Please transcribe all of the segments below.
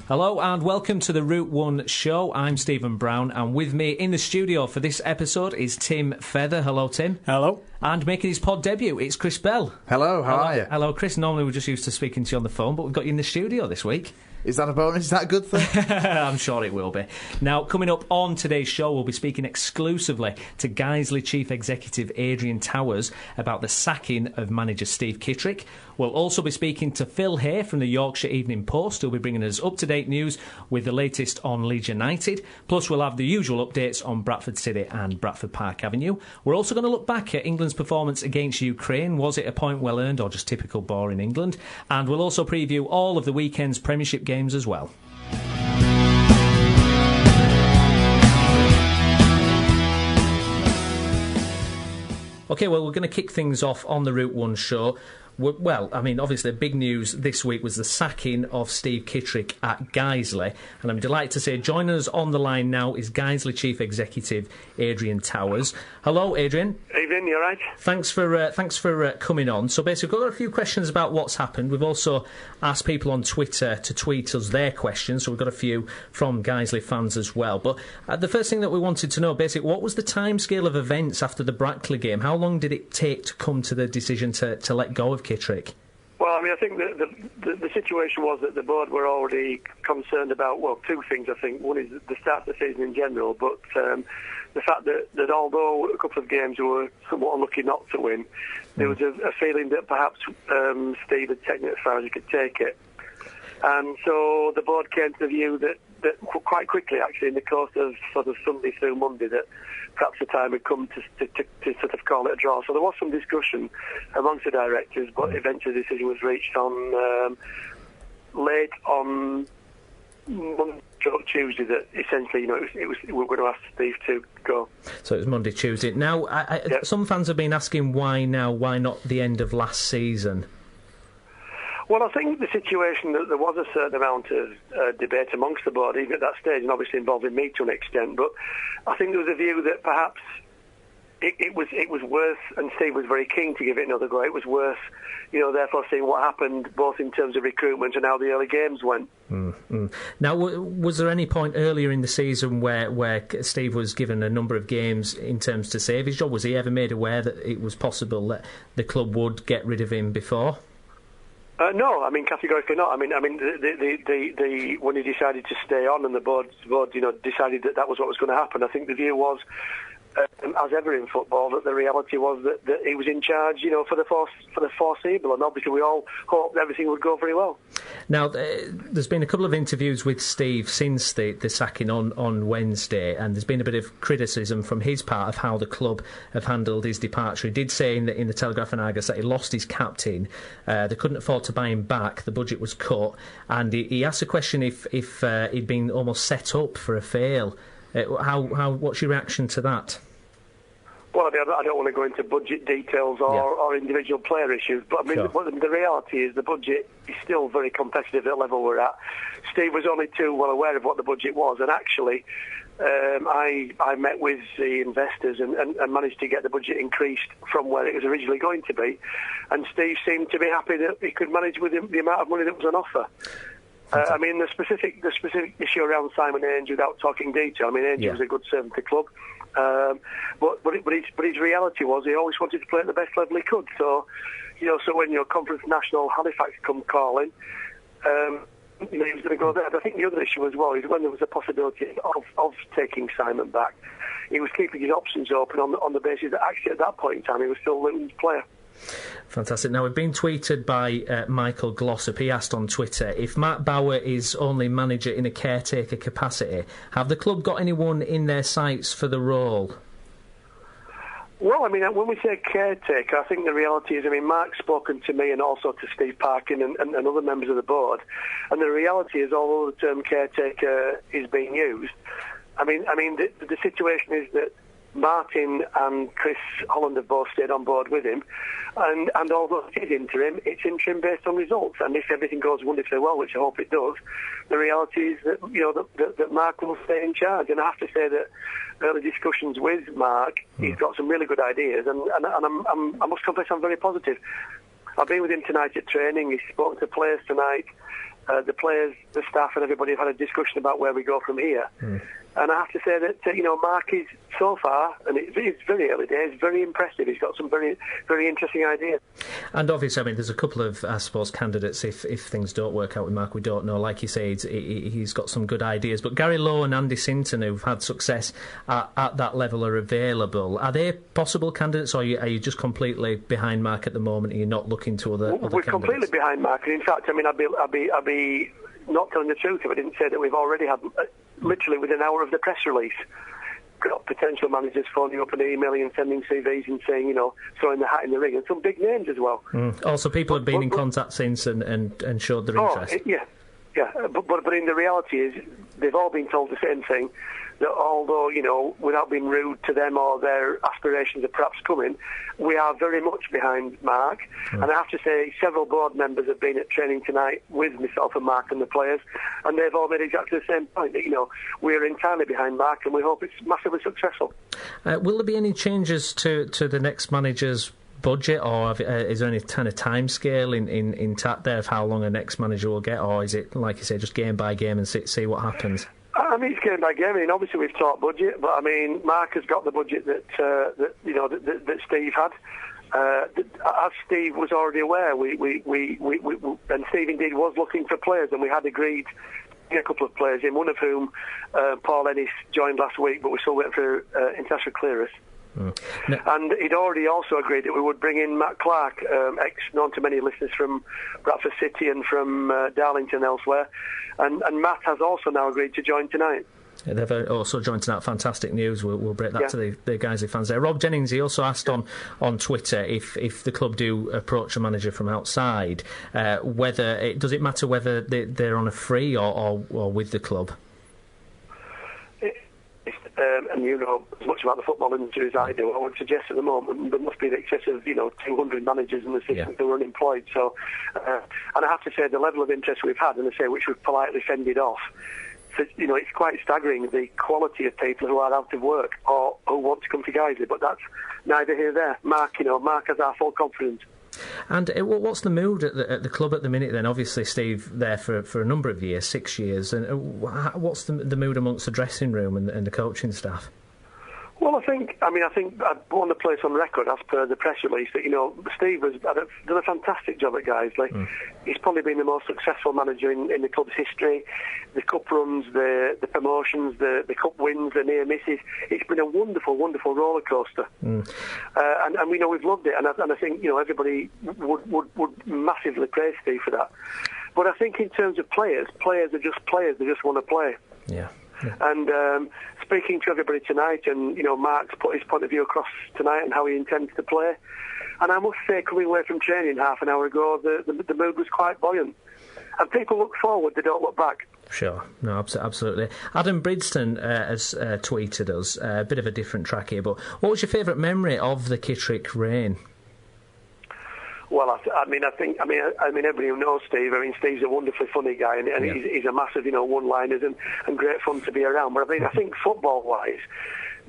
Hello and welcome to the Route 1 show. I'm Stephen Brown, and with me in the studio for this episode is Tim Feather. Hello, Tim. Hello. And making his pod debut, it's Chris Bell. Hello, how are you? Hello, Chris. Normally we're just used to speaking to you on the phone, but we've got you in the studio this week. Is that a bonus? Is that a good thing? I'm sure it will be. Now, coming up on today's show, we'll be speaking exclusively to Guiseley Chief Executive Adrian Towers about the sacking of manager Steve Kittrick. We'll also be speaking to Phil Hay from the Yorkshire Evening Post, who'll be bringing us up-to-date news with the latest on Leeds United. Plus, we'll have the usual updates on Bradford City and Bradford Park Avenue. We're also going to look back at England's performance against Ukraine. Was it a point well earned or just typical boring England? And we'll also preview all of the weekend's Premiership games as well. OK, well, we're going to kick things off on the Route 1 show. Well, I mean, obviously, big news this week was the sacking of Steve Kittrick at Guiseley. And I'm delighted to say joining us on the line now is Guiseley Chief Executive Adrian Towers. Hello, Adrian. Evening, you all right? Thanks for coming on. So basically, we've got a few questions about what's happened. We've also asked people on Twitter to tweet us their questions, so we've got a few from Guiseley fans as well. But the first thing that we wanted to know, basically, what was the timescale of events after the Brackley game? How long did it take to come to the decision to let go of Kittrick? Well, I mean, I think the situation was that the board were already concerned about, well, two things, I think. One is the start of the season in general, but the fact that although a couple of games were somewhat unlucky not to win, there was a feeling that perhaps Steve had taken it as far as he could take it. And so the board came to the view that quite quickly, actually, in the course of sort of Sunday through Monday, that perhaps the time had come to sort of call it a draw. So there was some discussion amongst the directors, but eventually the decision was reached on late on Monday or Tuesday that essentially, you know, we were going to ask Steve to go. So it was Monday, Tuesday. Now, some fans have been asking why now, why not the end of last season? Well, I think the situation that there was a certain amount of debate amongst the board, even at that stage, and obviously involving me to an extent. But I think there was a view that perhaps it was worth, and Steve was very keen to give it another go. It was worth, you know, therefore seeing what happened both in terms of recruitment and how the early games went. Mm-hmm. Now, was there any point earlier in the season where Steve was given a number of games in terms to save his job? Was he ever made aware that it was possible that the club would get rid of him before? No, I mean categorically not. I mean, the when he decided to stay on, and the board, you know, decided that was what was going to happen. I think the view was, as ever in football, that the reality was that he was in charge, you know, for the foreseeable, and obviously we all hoped everything would go very well. Now, there's been a couple of interviews with Steve since the sacking on Wednesday, and there's been a bit of criticism from his part of how the club have handled his departure. He did say in the Telegraph and Argus that he lost his captain, they couldn't afford to buy him back, the budget was cut, and he asked a question if he'd been almost set up for a fail. What's your reaction to that? Well, I don't want to go into budget details or individual player issues, but I mean, sure. The reality is the budget is still very competitive at the level we're at. Steve was only too well aware of what the budget was, and actually I met with the investors and managed to get the budget increased from where it was originally going to be, and Steve seemed to be happy that he could manage with the amount of money that was on offer. I mean, the specific issue around Simon Ainge, without talking detail, I mean, Ainge was a good servant to the club. But his reality was he always wanted to play at the best level he could. So, you know, so when your Conference National Halifax come calling, you know, he was going to go there. But I think the other issue as well is when there was a possibility of taking Simon back, he was keeping his options open on the basis that actually at that point in time he was still Luton's player. Fantastic. Now, we've been tweeted by Michael Glossop. He asked on Twitter, if Matt Bauer is only manager in a caretaker capacity, have the club got anyone in their sights for the role? Well, I mean, when we say caretaker, I think the reality is, I mean, Mark's spoken to me and also to Steve Parkin and other members of the board, and the reality is, although the term caretaker is being used, I mean, the situation is that Martin and Chris Holland have both stayed on board with him, and although it is interim, it's interim based on results. And if everything goes wonderfully well, which I hope it does, the reality is that, you know, that Mark will stay in charge. And I have to say that early discussions with Mark, he's got some really good ideas, and I must confess I'm very positive. I've been with him tonight at training. He spoke to players tonight. the players, the staff and everybody have had a discussion about where we go from here. And I have to say that, Mark is, so far, and it's very early days, very impressive. He's got some very, very interesting ideas. And obviously, there's a couple of, I suppose, candidates if things don't work out with Mark, we don't know. Like you say, he's got some good ideas. But Gary Lowe and Andy Sinton, who've had success at that level, are available. Are they possible candidates, or are you just completely behind Mark at the moment and you're not looking to other We're candidates? Completely behind Mark. And in fact, I'd be not telling the truth if I didn't say that we've already had, literally within an hour of the press release, got potential managers phoning up and emailing and sending CVs and saying, throwing the hat in the ring, and some big names as well. Also, people have been in contact since and showed their interest. Yeah. But in the reality is, they've all been told the same thing, that although, without being rude to them or their aspirations are perhaps coming, we are very much behind Mark. And I have to say, several board members have been at training tonight with myself and Mark and the players, and they've all made exactly the same point, that, we're entirely behind Mark and we hope it's massively successful. Will there be any changes to the next manager's budget, or is there any kind of time scale in there of how long a next manager will get, or is it, like you say, just game by game and see what happens? It's game by game. Obviously we've talked budget, but Mark has got the budget that Steve had. As Steve was already aware, and Steve indeed was looking for players, and we had agreed a couple of players in, one of whom Paul Ennis joined last week, but we're still waiting for international clearance. No. And he'd already also agreed that we would bring in Matt Clark, known to many listeners from Bradford City and from Darlington elsewhere. And Matt has also now agreed to join tonight. Yeah, they've also joined tonight. Fantastic news. We'll break that to the Guiseley fans there. Rob Jennings, he also asked on Twitter if the club do approach a manager from outside, does it matter whether they're on a free or with the club? And as much about the football industry as I do, I would suggest at the moment there must be in excess of 200 managers and assistants who are unemployed. So, and I have to say the level of interest we've had, and I say which we've politely fended off. So, it's quite staggering the quality of people who are out of work or who want to come to Guiseley. But that's neither here nor there. Mark has our full confidence. And what's the mood at the club at the minute then? Obviously, Steve there for a number of years, 6 years. And what's the mood amongst the dressing room and the coaching staff? Well, I think I want to place on record, as per the press release, that Steve has done a fantastic job at Guiseley. He's probably been the most successful manager in the club's history. The cup runs, the promotions, the cup wins, the near misses. It's been a wonderful, wonderful roller coaster, and we know we've loved it. And I think everybody would massively praise Steve for that. But I think in terms of players are just players. They just want to play. Yeah. And speaking to everybody tonight, and Mark's put his point of view across tonight and how he intends to play. And I must say, coming away from training half an hour ago, the mood was quite buoyant. And people look forward; they don't look back. Sure, no, absolutely. Adam Bridgeston has tweeted us a bit of a different track here. But what was your favourite memory of the Kittrick reign? Well, I mean, everybody who knows Steve, Steve's a wonderfully funny guy, and he's a massive, one-liners and great fun to be around. But I think football-wise,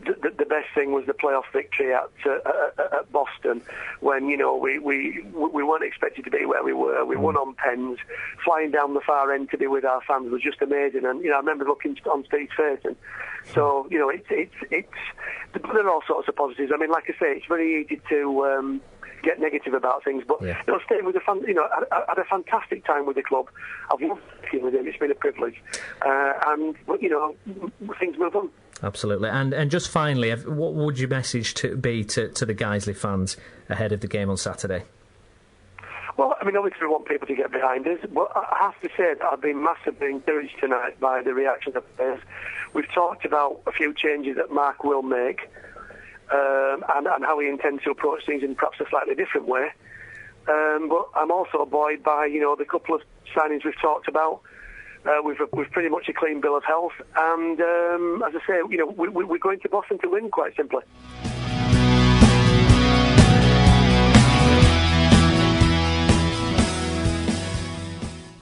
the best thing was the playoff victory at Boston, when we weren't expected to be where we were. We won on pens, flying down the far end to be with our fans was just amazing. And I remember looking on Steve's face, and so it's there are all sorts of positives. I mean, like I say, it's very easy to get negative about things, but Steve was I had a fantastic time with the club. I've loved working with him. It's been a privilege, and things move on. Absolutely. And just finally, what would your message be to the Guiseley fans ahead of the game on Saturday? Well, obviously we want people to get behind us, but I have to say that I've been massively encouraged tonight by the reactions of players. We've talked about a few changes that Mark will make, and how he intends to approach things in perhaps a slightly different way. But I'm also buoyed by, the couple of signings we've talked about. We've pretty much a clean bill of health, and as I say, we're going to Boston to win, quite simply.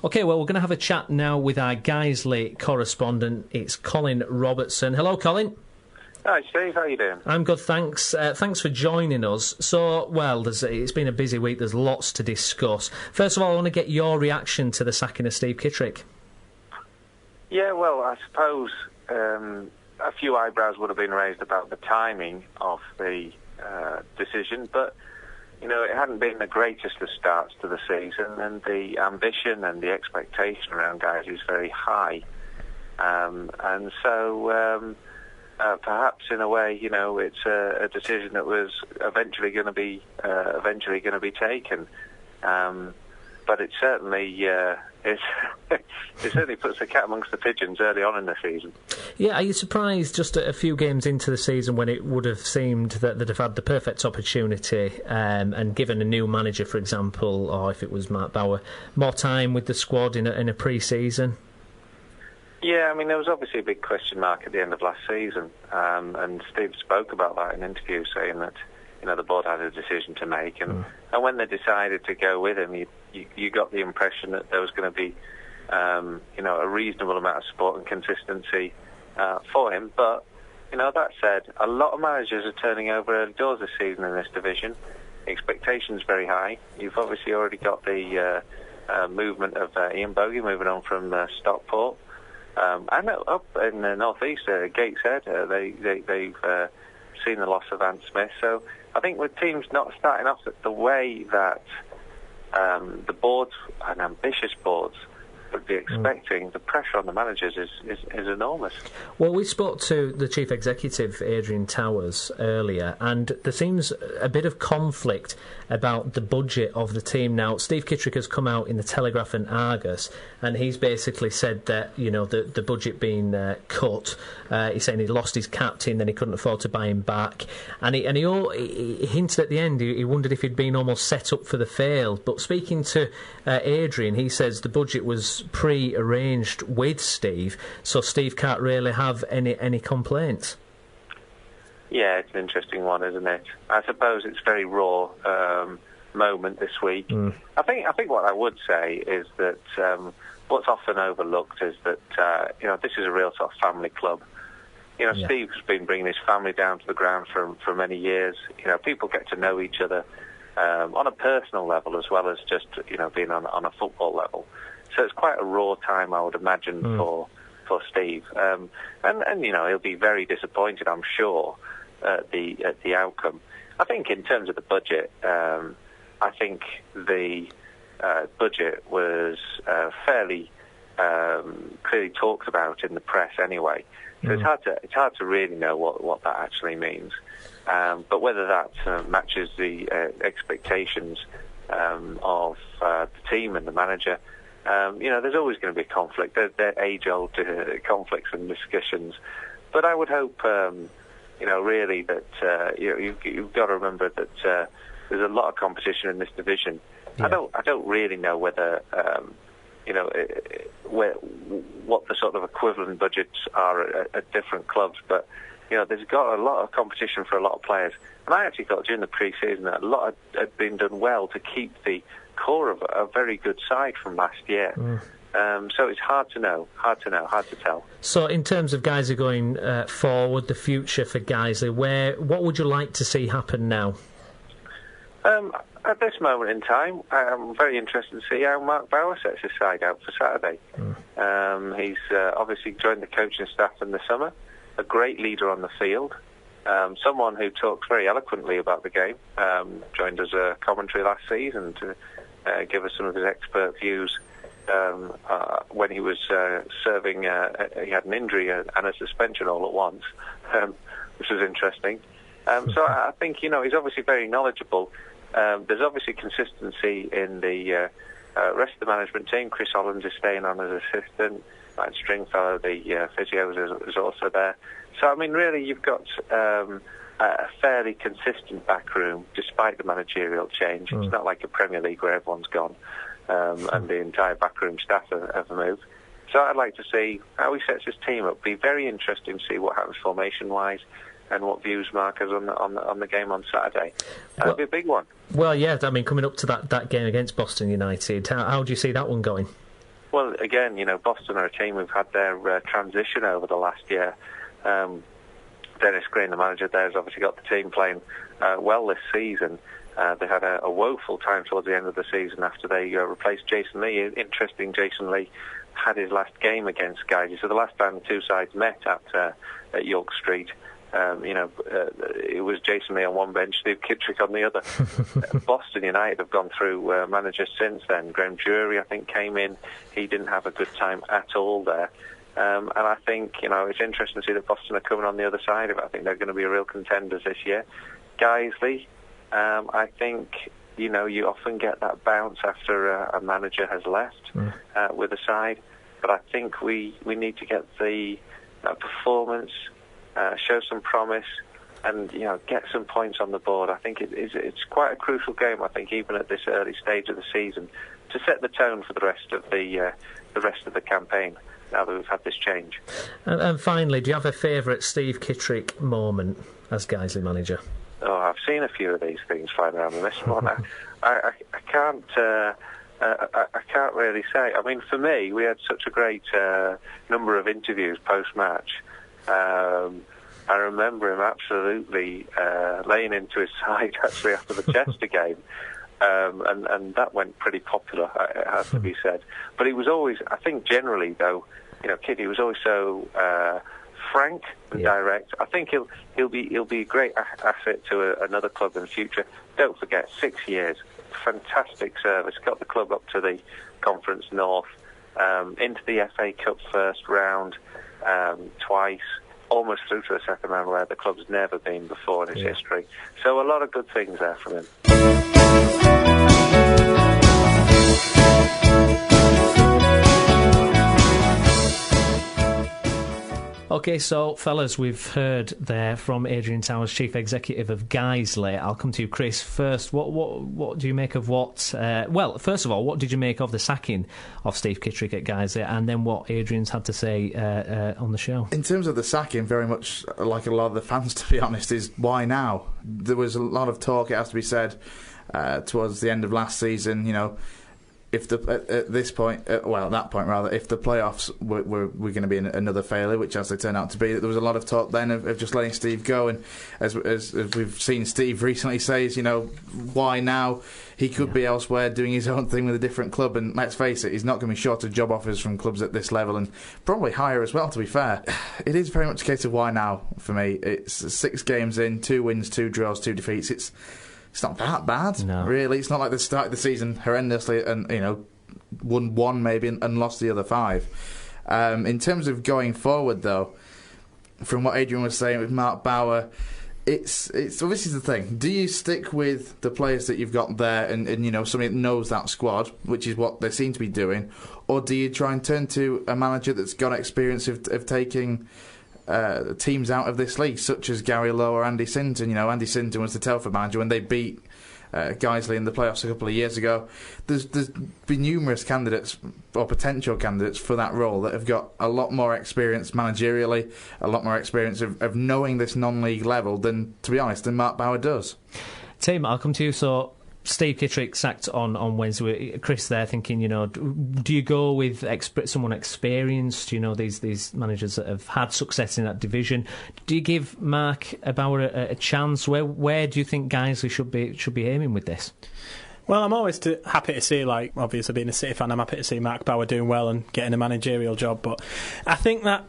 OK, well, we're going to have a chat now with our Guiseley correspondent. It's Colin Robertson. Hello, Colin. Hi, Steve. How are you doing? I'm good, thanks. Thanks for joining us. So, well, it's been a busy week. There's lots to discuss. First of all, I want to get your reaction to the sacking of Steve Kittrick. Yeah, well, I suppose a few eyebrows would have been raised about the timing of the decision, but, you know, it hadn't been the greatest of starts to the season, and the ambition and the expectation around guys is very high. And so... perhaps in a way, you know, it's a decision that was eventually going to be taken, but it certainly it certainly puts the cat amongst the pigeons early on in the season. Yeah, are you surprised just a few games into the season when it would have seemed that they'd have had the perfect opportunity and given a new manager, for example, or if it was Mark Bauer, more time with the squad in a pre-season? Yeah, I mean, there was obviously a big question mark at the end of last season, and Steve spoke about that in interviews, saying that, you know, the board had a decision to make, and when they decided to go with him, you got the impression that there was going to be, you know, a reasonable amount of support and consistency for him. But, you know, that said, a lot of managers are turning over early doors this season in this division. The expectations very high. You've obviously already got the movement of Ian Bogie moving on from Stockport. And up in the northeast, Gateshead, they've seen the loss of Ant Smith. So I think with teams not starting off the way that the boards and ambitious boards would be expecting, the pressure on the managers is enormous. Well, we spoke to the chief executive, Adrian Towers, earlier, and there seems a bit of conflict about the budget of the team. Now, Steve Kittrick has come out in the Telegraph and Argus, and he's basically said that, you know, the budget being cut, he's saying he lost his captain, then he couldn't afford to buy him back, and he hinted at the end, he wondered if he'd been almost set up for the fail. But speaking to Adrian, he says the budget was pre-arranged with Steve, so Steve can't really have any complaints. Yeah, it's an interesting one, isn't it? I suppose it's very raw moment this week. I think what I would say is that what's often overlooked is that you know, this is a real sort of family club. You know, yeah. Steve's been bringing his family down to the ground for many years. You know, people get to know each other on a personal level as well as just, you know, being on a football level. So it's quite a raw time, I would imagine, for Steve. And you know, he'll be very disappointed, I'm sure, at the outcome. I think in terms of the budget, I think the budget was fairly clearly talked about in the press anyway. So it's hard to really know what that actually means. But whether that matches the expectations of the team and the manager, you know, there's always going to be a conflict. They're age-old conflicts and discussions. But I would hope, you know, really that you know, you've got to remember that there's a lot of competition in this division. Yeah. I don't really know whether you know what the sort of equivalent budgets are at different clubs, but you know, there's got a lot of competition for a lot of players. And I actually thought during the pre-season that a lot had been done well to keep the core of a very good side from last year. So it's hard to tell. So in terms of guys who are going forward, the future for Guiseley, what would you like to see happen now? At this moment in time, I'm very interested to see how Mark Bauer sets his side out for Saturday. He's obviously joined the coaching staff in the summer, a great leader on the field, someone who talks very eloquently about the game, joined as a commentary last season to give us some of his expert views when he was serving. He had an injury and a suspension all at once, which was interesting. So I think, you know, he's obviously very knowledgeable. There's obviously consistency in the rest of the management team. Chris Hollins is staying on as assistant. Matt Stringfellow, the physio, is also there. So, I mean, really, you've got a fairly consistent backroom, despite the managerial change. It's not like a Premier League where everyone's gone and the entire backroom staff have moved. So I'd like to see how he sets his team up. Be very interesting to see what happens formation-wise and what views Mark has on the game on Saturday. That'll be a big one. Well, yeah, I mean, coming up to that game against Boston United, how do you see that one going? Well, again, you know, Boston are a team who've had their transition over the last year. Dennis Green, the manager there, has obviously got the team playing well this season. They had a woeful time towards the end of the season after they replaced Jason Lee. Interesting, Jason Lee had his last game against Guiseley. So the last time the two sides met at York Street, it was Jason Lee on one bench, Steve Kittrick on the other. Boston United have gone through managers since then. Graham Jury, I think, came in. He didn't have a good time at all there. And I think, it's interesting to see that Boston are coming on the other side of it. I think they're going to be real contenders this year. Guiseley, I think, you often get that bounce after a manager has left with a side. But I think we need to get the performance, show some promise, and get some points on the board. I think it's quite a crucial game. I think even at this early stage of the season, to set the tone for the rest of the campaign. Now that we've had this change. And finally, do you have a favourite Steve Kittrick moment as Guiseley manager? Oh, I've seen a few of these things flying around in this one. I can't really say. I mean, for me, we had such a great number of interviews post-match. I remember him absolutely laying into his side actually after the Chester game. And that went pretty popular, it has to be said. But he was always, I think generally though, Kitty was always so frank and direct. I think he'll be a great asset to another club in the future. Don't forget, 6 years, fantastic service, got the club up to the Conference North, into the FA Cup first round twice, almost through to the second round where the club's never been before in its history. So a lot of good things there from him. OK, so, fellas, we've heard there from Adrian Towers, Chief Executive of Guiseley. I'll come to you, Chris, first. What do you make of well, first of all, what did you make of the sacking of Steve Kittrick at Guiseley, and then what Adrian's had to say on the show? In terms of the sacking, very much like a lot of the fans, to be honest, is why now? There was a lot of talk, it has to be said, towards the end of last season, if at that point, if the playoffs were going to be another failure, which as they turned out to be, there was a lot of talk then of just letting Steve go, and as we've seen Steve recently says, why now? He could be elsewhere doing his own thing with a different club, and let's face it, he's not going to be short of job offers from clubs at this level, and probably higher as well, to be fair. It is very much a case of why now for me. It's 6 games in, 2 wins, 2 draws, 2 defeats. It's not that bad, really. It's not like the start of the season horrendously and, won 1 maybe and lost the other 5. In terms of going forward, though, from what Adrian was saying with Mark Bauer, it's this is the thing. Do you stick with the players that you've got there and somebody that knows that squad, which is what they seem to be doing, or do you try and turn to a manager that's got experience of taking teams out of this league, such as Gary Lowe or Andy Sinton? Andy Sinton was the Telford manager when they beat Guiseley in the playoffs a couple of years ago. There's been numerous candidates or potential candidates for that role that have got a lot more experience managerially, a lot more experience of knowing this non-league level than Mark Bauer does. Tim, I'll come to you. So Steve Kittrick sacked on Wednesday. Chris there thinking, do you go with someone experienced, these managers that have had success in that division? Do you give Mark Bauer a chance? Where do you think Guiseley should be aiming with this? Well, I'm always happy to see, obviously being a City fan, I'm happy to see Mark Bauer doing well and getting a managerial job, but I think that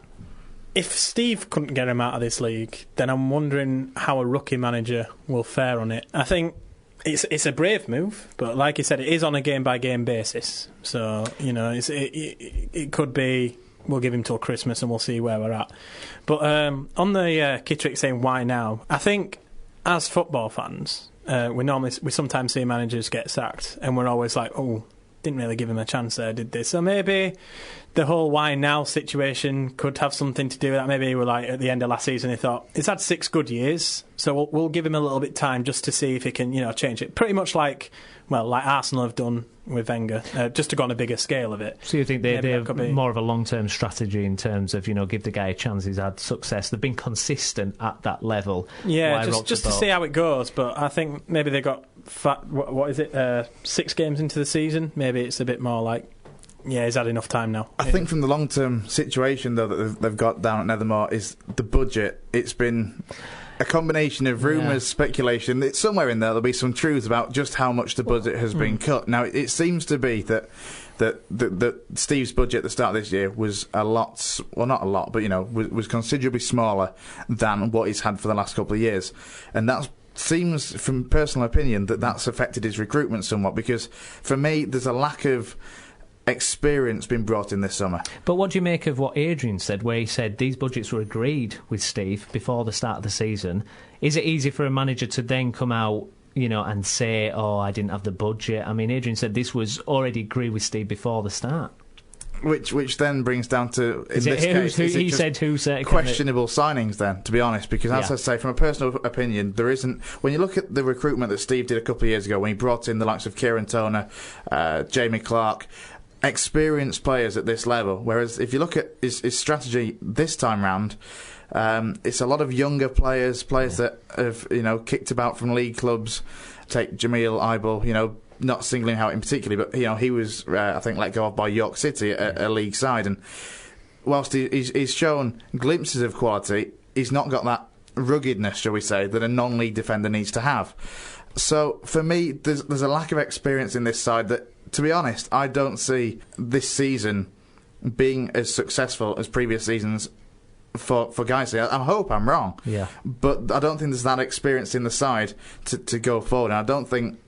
if Steve couldn't get him out of this league, then I'm wondering how a rookie manager will fare on it. I think it's a brave move, but like you said, it is on a game-by-game basis. So, it could be we'll give him till Christmas and we'll see where we're at. But on the Kittrick saying why now, I think as football fans, we sometimes see managers get sacked and we're always like, oh, didn't really give him a chance there, did they? So maybe the whole why now situation could have something to do with that. Maybe we're like at the end of last season, he thought he's had 6 good years, so we'll give him a little bit of time just to see if he can, change it. Pretty much like Arsenal have done with Wenger, just to go on a bigger scale of it. So you think they have more of a long-term strategy in terms of, give the guy a chance? He's had success. They've been consistent at that level. Yeah, just to see how it goes. But I think maybe they got 6 games into the season. Maybe it's a bit more like, Yeah, he's had enough time now. I think from the long-term situation, though, that they've got down at Nethermore is the budget. It's been a combination of rumours, speculation. It's somewhere in there there'll be some truth about just how much the budget has been cut. Now, it seems to be that Steve's budget at the start of this year was a lot, well, not a lot, but, was considerably smaller than what he's had for the last couple of years. And that seems, from personal opinion, that's affected his recruitment somewhat, because, for me, there's a lack of experience been brought in this summer. But what do you make of what Adrian said, where he said these budgets were agreed with Steve before the start of the season? Is it easy for a manager to then come out, and say, oh, I didn't have the budget? I mean, Adrian said this was already agreed with Steve before the start. Which then brings down to, in this case, who said questionable signings then, to be honest, because as I say, from a personal opinion, there isn't, when you look at the recruitment that Steve did a couple of years ago, when he brought in the likes of Kieran Toner, Jamie Clark, experienced players at this level, whereas if you look at his strategy this time round, it's a lot of younger players that have kicked about from league clubs. Take Jamil Eibel, not singling out in particular, but he was I think let go of by York City at a league side, and whilst he's shown glimpses of quality, he's not got that ruggedness, shall we say, that a non-league defender needs to have. So for me, there's a lack of experience in this side that, to be honest, I don't see this season being as successful as previous seasons for Guiseley. I hope I'm wrong, but I don't think there's that experience in the side to go forward. And I don't think,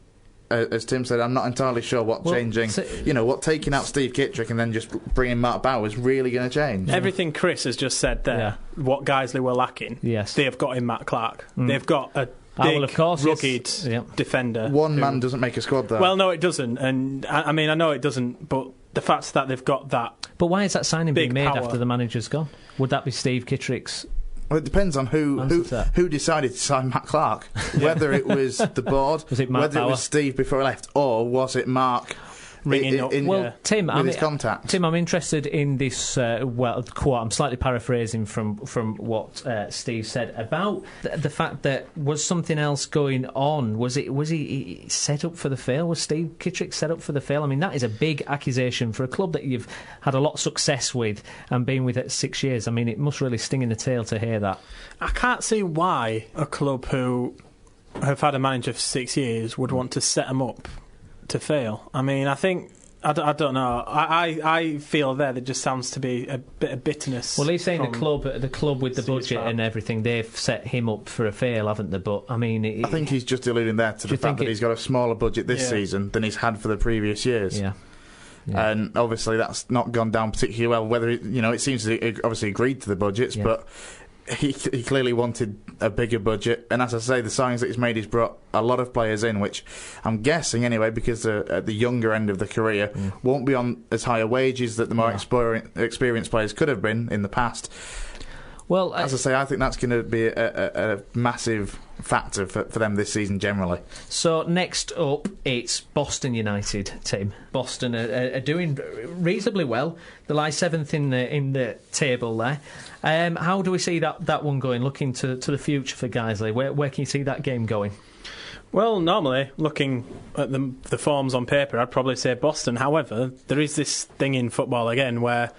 as Tim said, I'm not entirely sure what changing, what taking out Steve Kittrick and then just bringing Mark Bauer is really going to change. Everything Chris has just said there, what Guiseley were lacking, they have got in Matt Clark. They've got a big, rugged defender. One man doesn't make a squad, though. Well, no, it doesn't. And I mean, I know it doesn't, but the fact that they've got that. But why is that signing being made power after the manager's gone? Would that be Steve Kittrick's? Well, it depends on who decided to sign Matt Clark. Whether it was the board, whether it was Steve before he left, or was it Mark ringing up? Tim, his contacts. Tim, I'm interested in this quote. I'm slightly paraphrasing from what Steve said about the fact that was something else going on. Was he set up for the fail? Was Steve Kittrick set up for the fail? I mean, that is a big accusation for a club that you've had a lot of success with and been with it 6 years. I mean, it must really sting in the tail to hear that. I can't see why a club who have had a manager for 6 years would want to set him up to fail. I mean, I think I don't know. I feel there just sounds to be a bit of bitterness. Well, he's saying the club with the budget and everything, they've set him up for a fail, haven't they? But I mean, I think he's just alluding there to the fact that he's got a smaller budget this season than he's had for the previous years. Yeah. And obviously that's not gone down particularly well. Whether it seems to obviously agreed to the budgets, but he clearly wanted a bigger budget, and as I say, the signings that he's made, he's brought a lot of players in, which I'm guessing anyway, because they're at the younger end of the career, won't be on as higher wages that the more experienced players could have been in the past. Well, as I say, I think that's going to be a massive factor for them this season generally. So next up, it's Boston United, Tim. Boston are doing reasonably well. They lie 7th in the table there. How do we see that one going? Looking to the future for Guiseley, where can you see that game going? Well, normally, looking at the forms on paper, I'd probably say Boston. However, there is this thing in football again where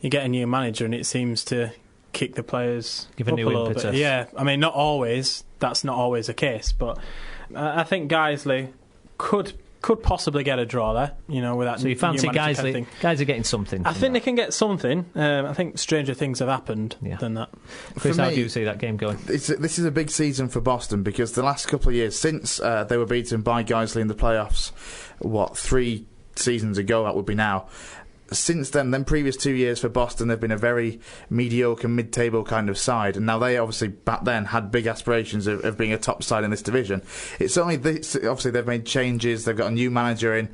you get a new manager and it seems to kick the players give a new impetus. Bit. Yeah, I mean, not always. That's not always the case, but I think Guiseley could possibly get a draw there. With that. So you fancy Guiseley? Kind of guys are getting something. I think they can get something. I think stranger things have happened than that. Chris, how do you see that game going? This is a big season for Boston because the last couple of years, since they were beaten by Guiseley in the playoffs, 3 seasons ago that would be now. Since then, previous 2 years for Boston, they've been a very mediocre, mid-table kind of side, and now they obviously back then had big aspirations of being a top side in this division. It's only this, obviously they've made changes, they've got a new manager in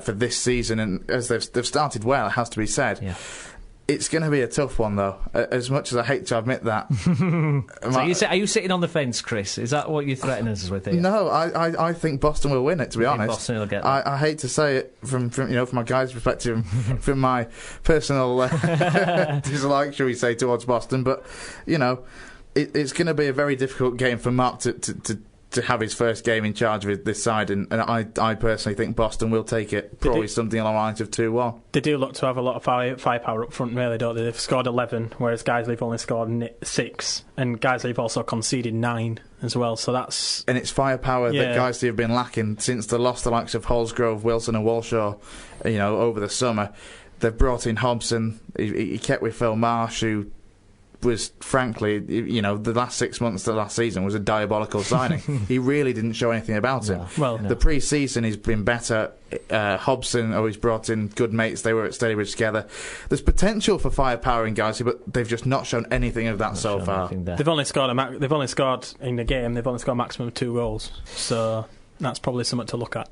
for this season, and as they've started well, it has to be said. Yeah. It's going to be a tough one, though, as much as I hate to admit that. So are you sitting on the fence, Chris? Is that what you're threatening us with here? No, I think Boston will win it, to be honest. Boston will get I hate to say it from my guy's perspective, from my personal dislike, shall we say, towards Boston, but, it's going to be a very difficult game for Mark to to have his first game in charge of this side, and I personally think Boston will take it, probably something along the lines of 2-1. They do look to have a lot of firepower up front, really, don't they? They've scored 11, whereas Guiseley have only scored 6, and Guiseley have also conceded 9 as well, so that's... And it's firepower that Guiseley have been lacking since they lost the likes of Holsgrove, Wilson and Walshaw, over the summer. They've brought in Hobson, he kept with Phil Marsh, who was, frankly, the last 6 months of the last season was a diabolical signing. He really didn't show anything about him. Well, the pre-season he's been better. Hobson always brought in good mates. They were at Stadybridge together. There's potential for firepower in Guiseley, but they've just not shown anything of that so far. They've only scored in the game. They've only scored a maximum of 2 goals. So that's probably something to look at.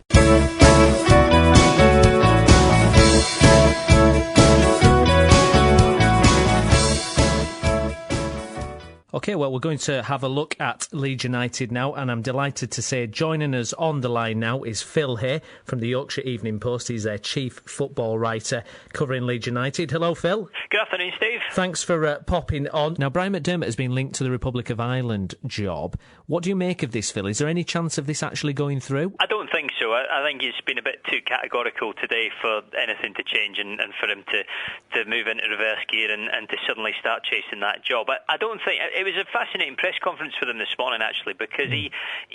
OK, well, we're going to have a look at Leeds United now, and I'm delighted to say joining us on the line now is Phil here from the Yorkshire Evening Post. He's their chief football writer covering Leeds United. Hello, Phil. Good afternoon, Steve. Thanks for popping on. Now, Brian McDermott has been linked to the Republic of Ireland job. What do you make of this, Phil? Is there any chance of this actually going through? I don't think so. I think he's been a bit too categorical today for anything to change and for him to move into reverse gear and to suddenly start chasing that job. I don't think... It was a fascinating press conference for them this morning, actually, because he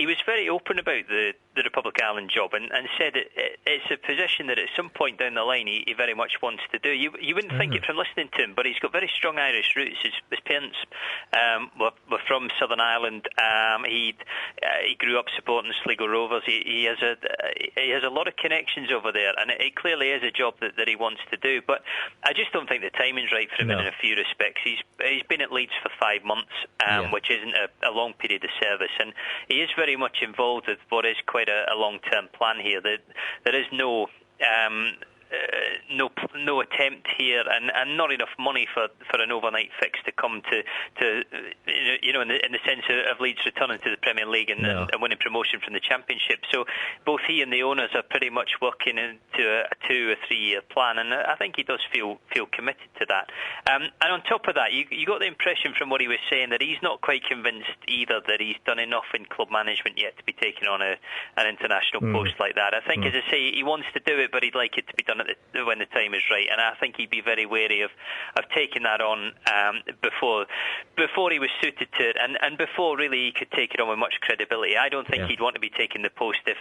was very open about the Republic of Ireland job and said it's a position that at some point down the line he very much wants to do. You wouldn't think it from listening to him, but he's got very strong Irish roots. His parents were from Southern Ireland. He grew up supporting Sligo Rovers. He has a lot of connections over there, and it clearly is a job that he wants to do. But I just don't think the timing's right for him in a few respects. He's been at Leeds for 5 months. Which isn't a long period of service, and he is very much involved with what is quite a long-term plan here. There is no attempt here, and not enough money for an overnight fix to come to in the sense of Leeds returning to the Premier League and winning promotion from the Championship. So both he and the owners are pretty much working into a 2 or 3 year plan, and I think he does feel committed to that. And on top of that, you got the impression from what he was saying that he's not quite convinced either that he's done enough in club management yet to be taking on an international post like that. I think, as I say, he wants to do it, but he'd like it to be done when the time is right, and I think he'd be very wary of taking that on before he was suited to it, and before really he could take it on with much credibility. I don't think he'd want to be taking the post if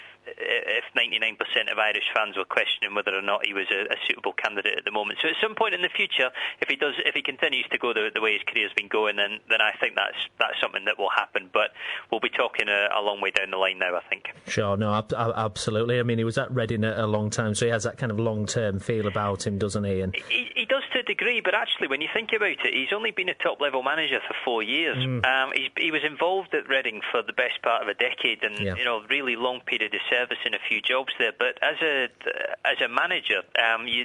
99% of Irish fans were questioning whether or not he was a suitable candidate at the moment. So at some point in the future, if he continues to go the way his career's been going, then I think that's something that will happen. But we'll be talking a long way down the line now, I think. Sure, no, absolutely. I mean, he was at Reading a long time, so he has that kind of long-term feel about him, doesn't he? And he does to a degree, but actually, when you think about it, he's only been a top-level manager for 4 years. He was involved at Reading for the best part of a decade, and really long period of service in a few jobs there. But as a manager,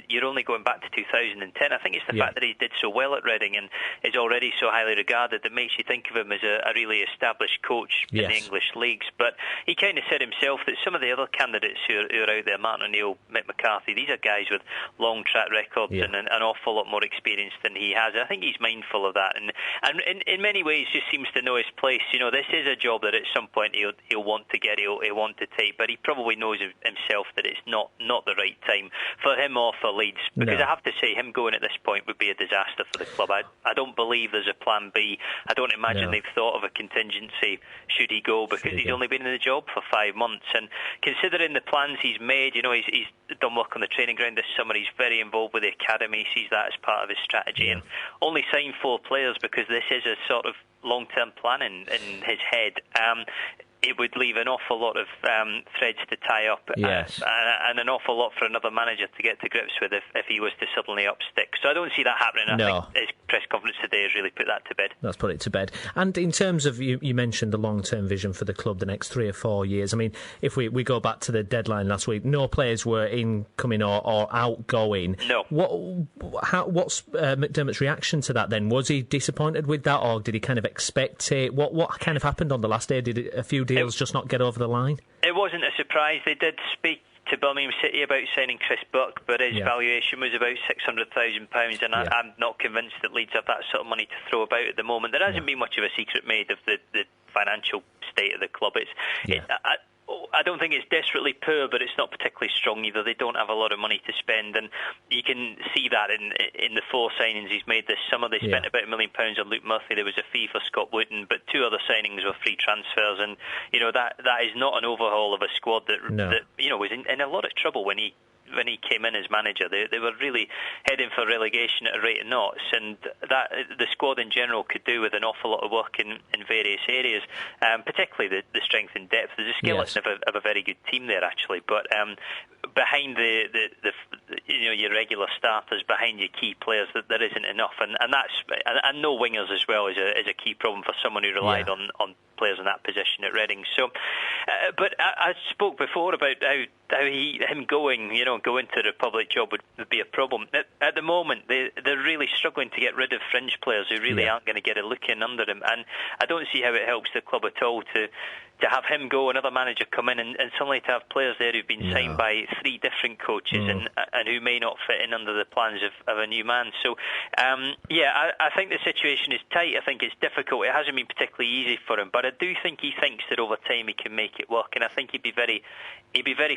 you're only going back to 2010. I think it's the fact that he did so well at Reading and is already so highly regarded that makes you think of him as a really established coach in the English leagues. But he kind of said himself that some of the other candidates who are out there, Martin O'Neill, Mick McCarthy, these are guys with long track records and an awful lot more experience than he has. I think he's mindful of that, and in many ways just seems to know his place. This is a job that at some point he'll want to get, he'll want to take, but he probably knows himself that it's not the right time for him or for Leeds, because I have to say, him going at this point would be a disaster for the club. I don't believe there's a plan B. I don't imagine they've thought of a contingency should he go, because he's only been in the job for 5 months, and considering the plans he's made, he's done work on the training ground this summer. He's very involved with the academy, sees that as part of his strategy, and only signed 4 players because this is a sort of long-term plan in his head. It would leave an awful lot of threads to tie up, and an awful lot for another manager to get to grips with if he was to suddenly up stick. So I don't see that happening. I think his press conference today has really put that to bed. That's put it to bed. And in terms of, you mentioned the long-term vision for the club, the next 3 or 4 years. I mean, if we go back to the deadline last week, no players were incoming or outgoing. No. What's McDermott's reaction to that then? Was he disappointed with that, or did he kind of expect it? What kind of happened on the last day? Did a few deals just not get over the line? It wasn't a surprise. They did speak to Birmingham City about signing Chris Buck, but his valuation was about £600,000, and I'm not convinced that Leeds have that sort of money to throw about at the moment. There hasn't been much of a secret made of the financial state of the club. I don't think it's desperately poor, but it's not particularly strong either. They don't have a lot of money to spend, and you can see that in the 4 signings he's made this summer. They spent about £1 million on Luke Murphy. There was a fee for Scott Wooten, but 2 other signings were free transfers, and that is not an overhaul of a squad that was in a lot of trouble when he came in as manager. They were really heading for relegation at a rate of knots, and that the squad in general could do with an awful lot of work in various areas, particularly the strength and depth. There's a skeleton of a very good team there, actually, but behind your regular starters, behind your key players, that there isn't enough, and no wingers as well is a key problem for someone who relied on players in that position at Reading. So, but I spoke before about how him going to the Republic job would be a problem. At the moment, they're really struggling to get rid of fringe players who really aren't going to get a look in under him, and I don't see how it helps the club at all to have him go, another manager come in, and suddenly to have players there who've been signed by 3 different coaches and who may not fit in under the plans of a new man. So, I think the situation is tight. I think it's difficult. It hasn't been particularly easy for him, but I do think he thinks that over time he can make it work, and I think he'd be very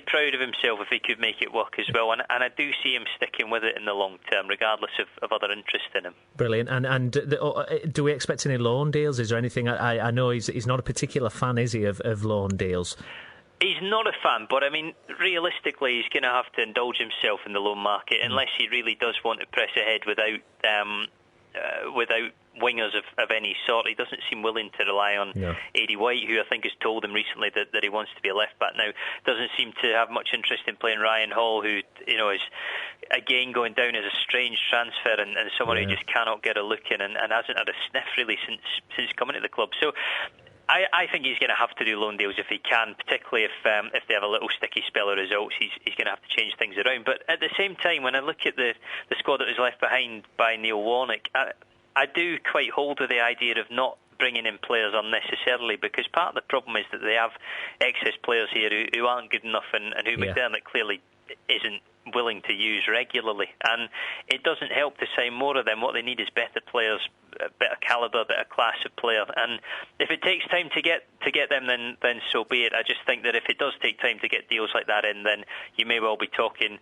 proud of himself if he could make it work as well. And I do see him sticking with it in the long term, regardless of other interest in him. Brilliant. And do we expect any loan deals? Is there anything? I know he's not a particular fan, is he, of loan deals? He's not a fan, but I mean, realistically, he's going to have to indulge himself in the loan market unless he really does want to press ahead without wingers of any sort. He doesn't seem willing to rely on Eddie White, who I think has told him recently that he wants to be a left back now. Doesn't seem to have much interest in playing Ryan Hall, who is again going down as a strange transfer and someone who just cannot get a look in and hasn't had a sniff really since coming to the club. So I think he's going to have to do loan deals if he can, particularly if they have a little sticky spell of results. He's going to have to change things around. But at the same time, when I look at the squad that was left behind by Neil Warnock, I do quite hold with the idea of not bringing in players unnecessarily, because part of the problem is that they have excess players here who aren't good enough and who McDermott clearly isn't willing to use regularly, and it doesn't help to sign more of them. What they need is better players, better calibre, better class of player, and if it takes time to get them, then so be it. I just think that if it does take time to get deals like that in, then you may well be talking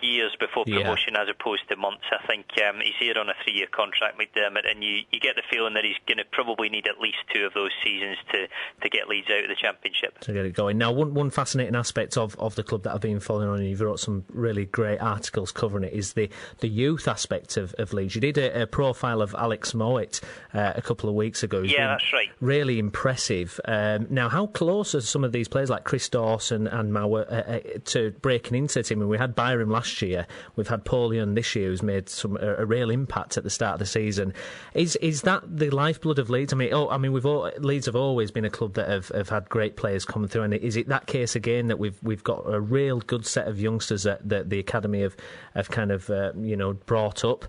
years before promotion as opposed to months. I think he's here on a 3-year contract, McDermott, and you get the feeling that he's going to probably need at least 2 of those seasons to get Leeds out of the Championship. To get it going. Now, one fascinating aspect of the club that I've been following on, and you've wrote some really great articles covering it, is the youth aspect of Leeds. You did a profile of Alex Mowat a couple of weeks ago. Yeah, that's right. Really impressive. Now, how close are some of these players like Chris Dawson and Mowat to breaking into the team? And we had Byram last year, we've had Paul Young this year, who's made a real impact at the start of the season. Is that the lifeblood of Leeds? Leeds have always been a club that have had great players coming through, and is it that case again that we've got a real good set of youngsters that the academy have kind of brought up?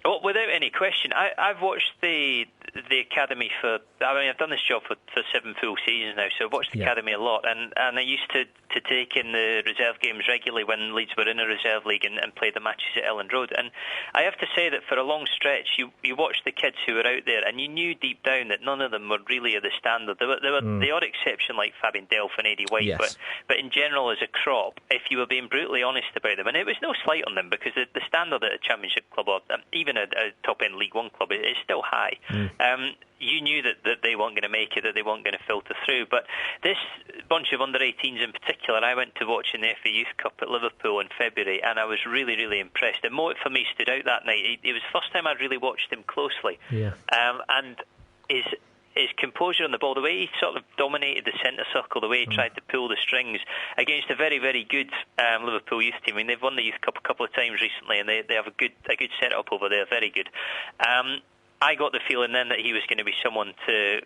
Oh, without any question. I've watched the academy I've done this job for 7 full seasons now, so I've watched the academy a lot, and I used to take in the reserve games regularly when Leeds were in a reserve league and play the matches at Elland Road. And I have to say that for a long stretch, you watched the kids who were out there, and you knew deep down that none of them were really of the standard. There were the odd exception like Fabian Delph and Eddie White, but in general as a crop, if you were being brutally honest about them, and it was no slight on them, because the standard at a Championship club, or even a top-end League One club, is still high. You knew that they weren't going to make it, that they weren't going to filter through. But this bunch of under-18s in particular, I went to watch in the FA Youth Cup at Liverpool in February, and I was really, really impressed. And Mowat for me stood out that night. It was the first time I'd really watched him closely. And his composure on the ball, the way he sort of dominated the centre circle, the way he tried to pull the strings against a very, very good Liverpool youth team. I mean, they've won the Youth Cup a couple of times recently, and they have a good set-up over there, very good. I got the feeling then that he was going to be someone who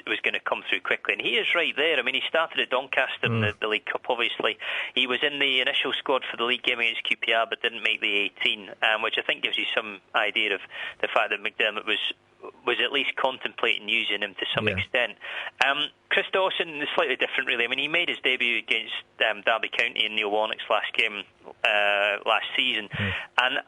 was going to come through quickly, and he is right there. I mean, he started at Doncaster in the League Cup, obviously. He was in the initial squad for the league game against QPR, but didn't make the 18, which I think gives you some idea of the fact that McDermott was at least contemplating using him to some extent. Chris Dawson is slightly different, really. I mean, he made his debut against Derby County in Neil Warnock's last game last season, and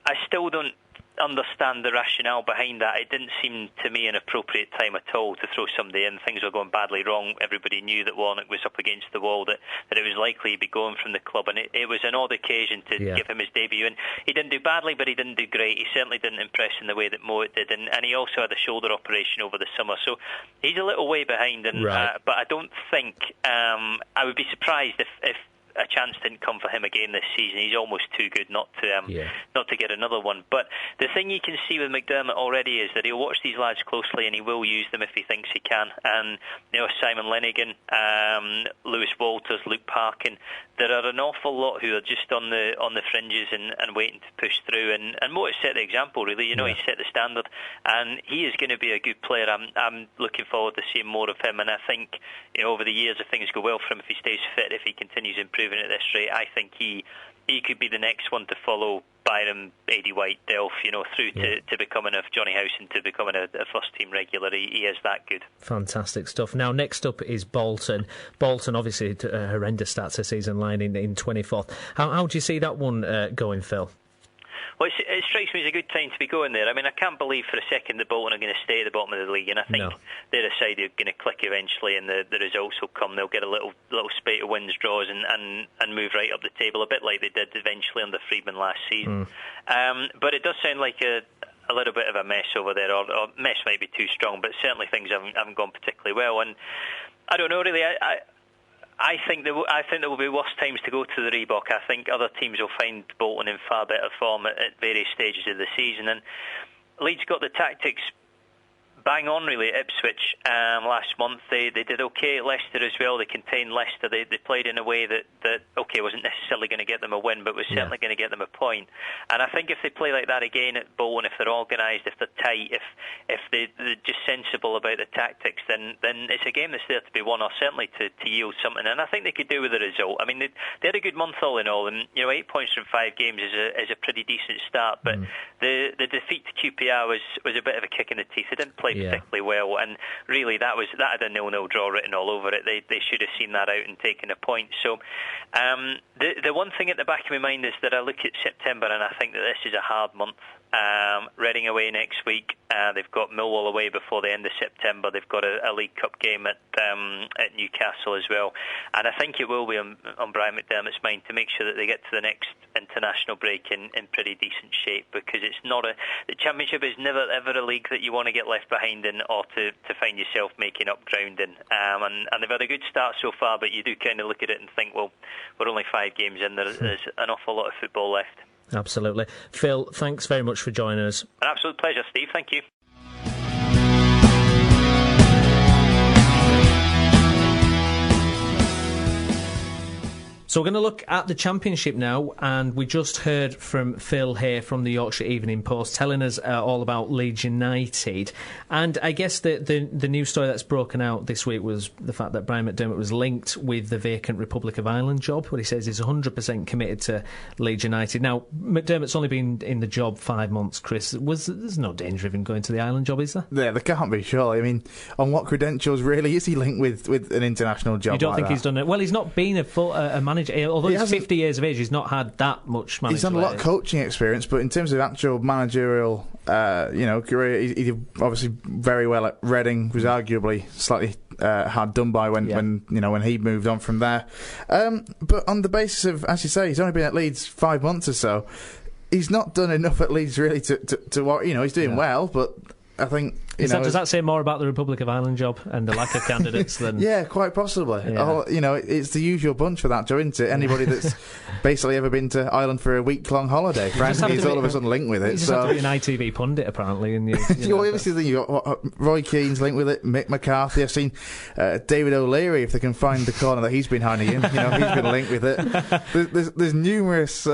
I still don't understand the rationale behind that. It didn't seem to me an appropriate time at all to throw somebody in. Things were going badly wrong. Everybody knew that Warnock was up against the wall, that it was likely he'd be going from the club, and it was an odd occasion to give him his debut. And he didn't do badly, but he didn't do great. He certainly didn't impress in the way that Moet did, and he also had a shoulder operation over the summer, so he's a little way behind. And but I don't think I would be surprised if a chance didn't come for him again this season. He's almost too good not to get another one. But the thing you can see with McDermott already is that he'll watch these lads closely, and he will use them if he thinks he can. And Simon Lenigan, Lewis Walters, Luke Parkin, there are an awful lot who are just on the fringes and waiting to push through. And Motis set the example, really. He set the standard, and he is going to be a good player. I'm looking forward to seeing more of him, and I think over the years, if things go well for him, if he stays fit, if he continues improving at this rate, I think he could be the next one to follow Byram, Eddie White, Delph, through to becoming of Johnny Howson, to becoming a first-team regular. He is that good. Fantastic stuff. Now, next up is Bolton. Bolton, obviously, a horrendous start to season line in 24th. How do you see that one going, Phil? Well, it strikes me as a good time to be going there. I mean, I can't believe for a second that Bolton are going to stay at the bottom of the league, and I think they're a side who are going to click eventually, and the results will come. They'll get a little spate of wins, draws, and move right up the table, a bit like they did eventually under Friedman last season. But it does sound like a little bit of a mess over there, or mess might be too strong, but certainly things haven't gone particularly well. And I don't know, really. I think there will be worse times to go to the Reebok. I think other teams will find Bolton in far better form at various stages of the season. And Leeds got the tactics bang on, really, at Ipswich last month. They did okay at Leicester as well. They contained Leicester. They played in a way that wasn't necessarily going to get them a win, but was certainly going to get them a point. And I think if they play like that again at Bolton, if they're organised, if they're tight, if they're just sensible about the tactics, then it's a game that's there to be won, or certainly to yield something. And I think they could do with the result. I mean, they had a good month all in all, and 8 points from 5 games is a pretty decent start. But the defeat to QPR was a bit of a kick in the teeth. They didn't play particularly well, and really that had a 0-0 draw written all over it. They should have seen that out and taken a point. So the one thing at the back of my mind is that I look at September and I think that this is a hard month. Reading away next week. They've got Millwall away before the end of September. They've got a League Cup game at Newcastle as well. And I think it will be on Brian McDermott's mind to make sure that they get to the next international break in pretty decent shape, because it's not the Championship is never ever a league that you want to get left behind in, or to find yourself making up ground in. And they've had a good start so far, but you do kind of look at it and think, well, we're only 5 games in. There's an awful lot of football left. Absolutely. Phil, thanks very much for joining us. An absolute pleasure, Steve. Thank you. So we're going to look at the Championship now, and we just heard from Phil here from the Yorkshire Evening Post telling us all about Leeds United. And I guess the news story that's broken out this week was the fact that Brian McDermott was linked with the vacant Republic of Ireland job, where he says he's 100% committed to Leeds United. Now, McDermott's only been in the job 5 months, Chris. There's no danger of him going to the Ireland job, is there? Yeah, there can't be, surely. I mean, on what credentials really is he linked with an international job? You don't like think that? He's done it? Well, he's not been a manager. Although he's 50 years of age, he's not had that much manager. He's had a lot of coaching experience, but in terms of actual managerial, career, he did obviously very well at Reading. Was arguably slightly hard done by when he moved on from there. But on the basis of, as you say, he's only been at Leeds 5 months or so. He's not done enough at Leeds really to he's doing well, but I think. Does that say more about the Republic of Ireland job and the lack of candidates than... Yeah, quite possibly. Yeah. It's the usual bunch for that job, isn't it? Anybody that's basically ever been to Ireland for a week-long holiday, frankly, he's all of a sudden linked with it. You just have to be an ITV pundit, apparently. And you've got Roy Keane's linked with it, Mick McCarthy. I've seen David O'Leary, if they can find the corner that he's been hiding in. He's been linked with it. There's numerous...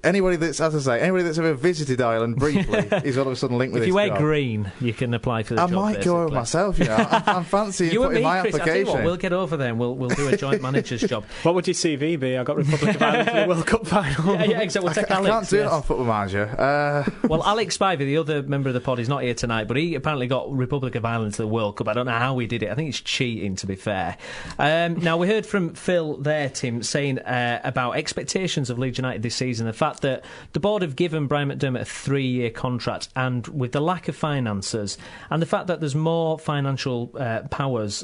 anybody that's ever visited Ireland briefly is all of a sudden linked with it. If you wear green, you can can apply for the I job. might go over myself, I'm fancying you and putting me, my Chris, application. what, we'll get over there and we'll do a joint manager's job. What would your CV be? I got Republic of Ireland for the World Cup final. Yeah, exactly. We'll take Alex. I can't do it on Football Manager. Well, Alex Spivey, the other member of the pod, is not here tonight, but he apparently got Republic of Ireland to the World Cup. I don't know how he did it. I think it's cheating, to be fair. Now, we heard from Phil there, Tim, saying about expectations of Leeds United this season, the fact that the board have given Brian McDermott a 3-year contract, and with the lack of finances and the fact that there's more financial powers,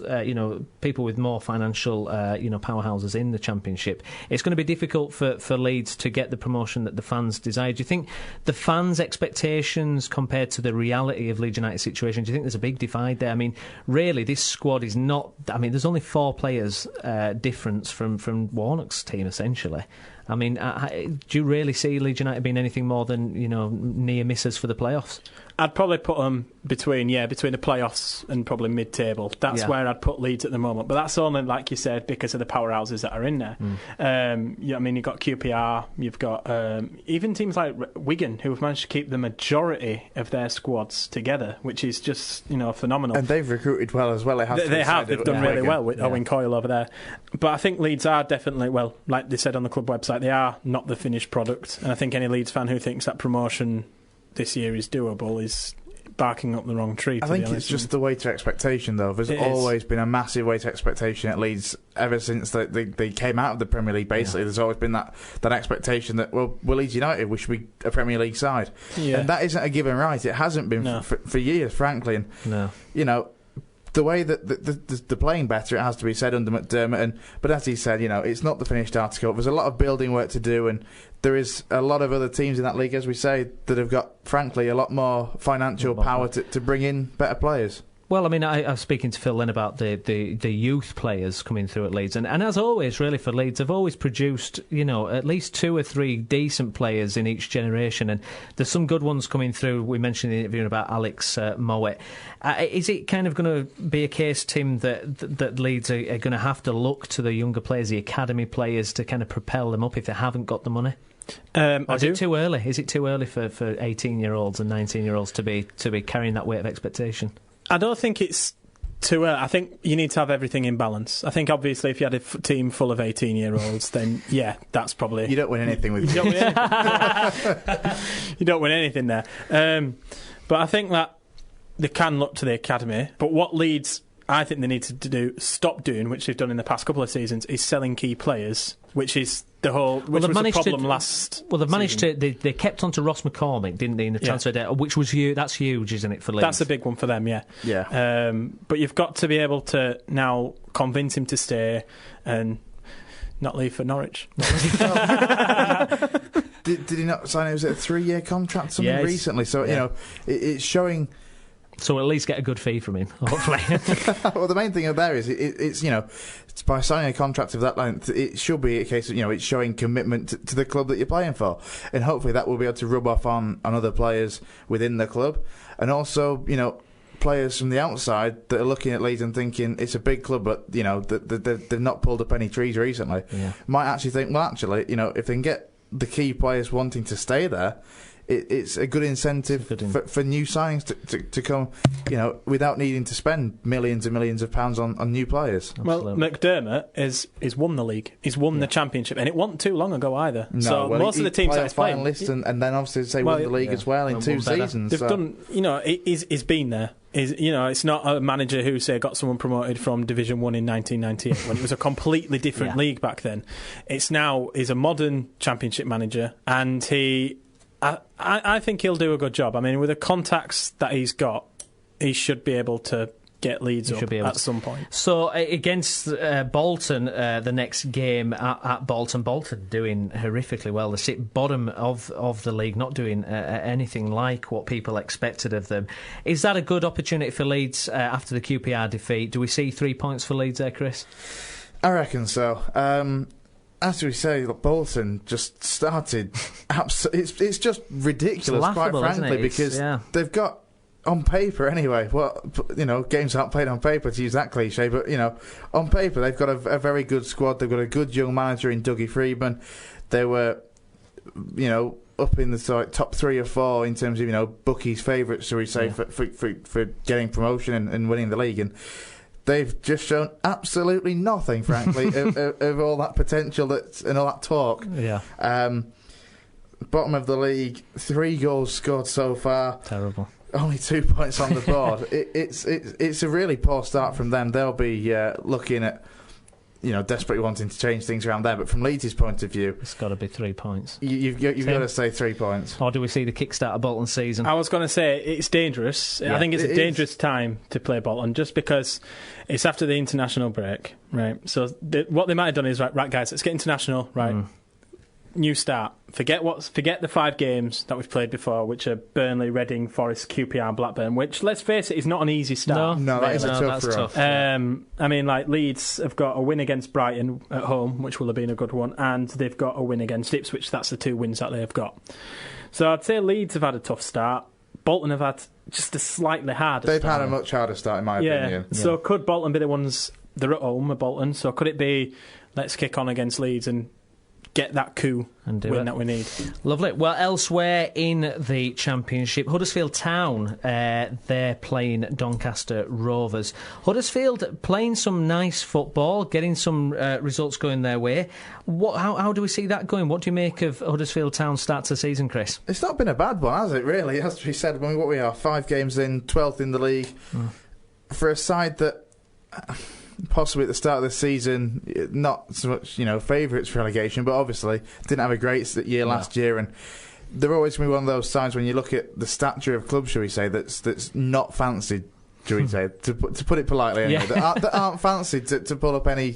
people with more financial powerhouses in the Championship, it's going to be difficult for Leeds to get the promotion that the fans desire. Do you think the fans' expectations compared to the reality of Leeds United's situation, do you think there's a big divide there? I mean, really, this squad is not... I mean, there's only 4 players difference from Warnock's team, essentially. I mean, do you really see Leeds United being anything more than, near misses for the playoffs? I'd probably put them between the playoffs and probably mid-table. That's where I'd put Leeds at the moment. But that's only, like you said, because of the powerhouses that are in there. You've got QPR, you've got even teams like Wigan, who have managed to keep the majority of their squads together, which is just, phenomenal. And they've recruited well as well. They've done really well with Owen Coyle over there. But I think Leeds are definitely, well, like they said on the club website, they are not the finished product. And I think any Leeds fan who thinks that promotion this year is doable is barking up the wrong tree. I think it's just the weight to expectation, though. There's always been a massive weight to expectation at Leeds ever since they came out of the Premier League, basically. There's always been that expectation that, well, we're Leeds United, we should be a Premier League side. And that isn't a given right. It hasn't been for years, frankly. And, the way that the playing better, it has to be said, under McDermott. But as he said, it's not the finished article. There's a lot of building work to do, and there is a lot of other teams in that league, as we say, that have got, frankly, a lot more financial power to bring in better players. Well, I mean, I was speaking to Phil then about the youth players coming through at Leeds, and as always, really, for Leeds, they've always produced, at least 2 or 3 decent players in each generation, and there's some good ones coming through. We mentioned in the interview about Alex Mowat. Is it kind of going to be a case, Tim, that Leeds are going to have to look to the younger players, the academy players, to kind of propel them up if they haven't got the money? Or is it too early? Is it too early for 18-year-olds and 19-year-olds to be carrying that weight of expectation? I don't think it's too early. I think you need to have everything in balance. I think, obviously, if you had a team full of 18-year-olds, then, that's probably... You don't win anything with... You don't win anything there. But I think that they can look to the academy. But what Leeds, I think they need to stop doing, which they've done in the past couple of seasons, is selling key players, which is the whole... Which was the problem last... Well, they've managed to... They kept on to Ross McCormick, didn't they, in the transfer debt, which was huge. That's huge, isn't it, for Leeds? That's a big one for them, yeah. But you've got to be able to now convince him to stay and not leave for Norwich. Did he not sign? Was it a 3-year contract recently? So it's showing. So we'll at least get a good fee from him, hopefully. Well, the main thing there is it's by signing a contract of that length, it should be a case of it's showing commitment to the club that you're playing for, and hopefully that will be able to rub off on other players within the club, and also players from the outside that are looking at Leeds and thinking it's a big club, but they've not pulled up any trees recently. Might actually think, well, actually, if they can get the key players wanting to stay there, it's a good incentive for new signings to come, without needing to spend millions and millions of pounds on new players. Well, McDermott is won the league. He's won the Championship, and it wasn't too long ago either. Most of the teams that he's playing, and then obviously won the league as well in 2 seasons. They've done, he's been there. It's not a manager who, say, got someone promoted from Division 1 in 1998 when it was a completely different league back then. He's a modern Championship manager, and I think he'll do a good job. I mean, with the contacts that he's got, he should be able to get Leeds up at some point. So against Bolton, the next game at Bolton doing horrifically well. They sit bottom of the league, not doing anything like what people expected of them. Is that a good opportunity for Leeds after the QPR defeat? Do we see 3 points for Leeds there, Chris? I reckon so. As we say, Bolton just started. It's just ridiculous, quite frankly, because they've got, on paper anyway. Well, games aren't played on paper, to use that cliche, but on paper they've got a very good squad. They've got a good young manager in Dougie Freedman. They were, up in the top 3 or 4 in terms of bookies' favourites, shall we say, for getting promotion and winning the league, and they've just shown absolutely nothing, frankly, of all that potential and all that talk. Yeah. Bottom of the league, 3 goals scored so far. Terrible. Only 2 points on the board. It's a really poor start from them. They'll be looking at, desperately wanting to change things around there. But from Leeds' point of view, it's got to be 3 points. You've got to say 3 points. Or do we see the kickstart of Bolton's season? I was going to say it's dangerous. Yeah, I think it's a dangerous time to play Bolton, just because it's after the international break, right? So what they might have done is, right, guys, let's get international, right? New start. Forget the 5 games that we've played before, which are Burnley, Reading, Forest, QPR, Blackburn, which, let's face it, is not an easy start. No, that is a tough run. I mean, like, Leeds have got a win against Brighton at home, which will have been a good one, and they've got a win against Ipswich. That's the 2 wins that they've got. So I'd say Leeds have had a tough start. Bolton have had just a slightly harder start. They've had a much harder start, in my opinion. Yeah. So could Bolton be the ones, they're at home at Bolton, so could it be, let's kick on against Leeds and get that coup and win that we need. Lovely. Well, elsewhere in the Championship, Huddersfield Town, they're playing Doncaster Rovers. Huddersfield playing some nice football, getting some results going their way. How do we see that going? What do you make of Huddersfield Town's start to the season, Chris? It's not been a bad one, has it, really? It has to be said. I mean, what we are, 5 games in, 12th in the league. For a side that possibly at the start of the season, not so much, favourites for relegation, but obviously didn't have a great year last year, and they're always going to be one of those sides when you look at the stature of clubs, shall we say, that's not fancied, shall we say, to put it politely, anyway, that aren't fancied to pull up any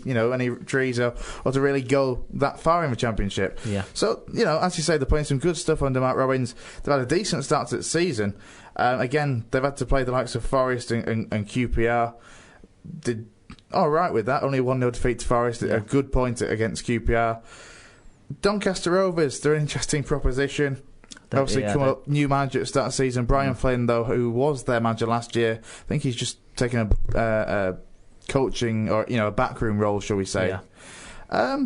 trees or to really go that far in the Championship. Yeah. So, as you say, they're playing some good stuff under Mark Robbins. They've had a decent start to the season. Again, they've had to play the likes of Forest and QPR. Did all right with that. Only 1-0 defeat to Forest. A good point against QPR. Doncaster Rovers, they're an interesting proposition. Obviously, come up, new manager at the start of the season. Brian Flynn, though, who was their manager last year, I think he's just taken a coaching or a backroom role, shall we say. Yeah.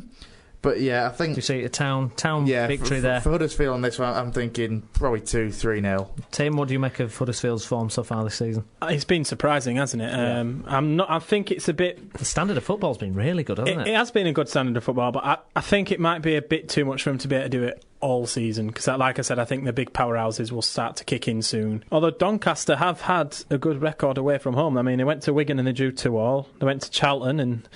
But yeah, I think... Do you see a town victory there? For Huddersfield on this one, I'm thinking probably 2-3-0. Tim, what do you make of Huddersfield's form so far this season? It's been surprising, hasn't it? I think it's a bit... The standard of football's been really good, hasn't it? It has been a good standard of football, but I think it might be a bit too much for them to be able to do it all season, because like I said, I think the big powerhouses will start to kick in soon. Although Doncaster have had a good record away from home. I mean, they went to Wigan and they drew 2-2. They went to Charlton and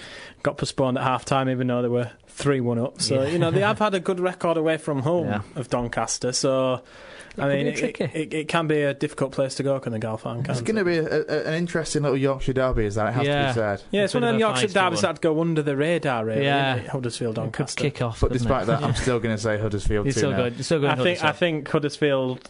got postponed at half-time, even though they were 3-1 up. So, they have had a good record away from home of Doncaster. So, I mean, it can be a difficult place to go, can the Gal Farm? It's going to be an interesting little Yorkshire derby, is that? It has to be said. Yeah, it's one of them Yorkshire derbies that go under the radar, really. Yeah. Huddersfield, Doncaster. Could kick off. But despite that, I'm still going to say Huddersfield. It's still good. I think Huddersfield,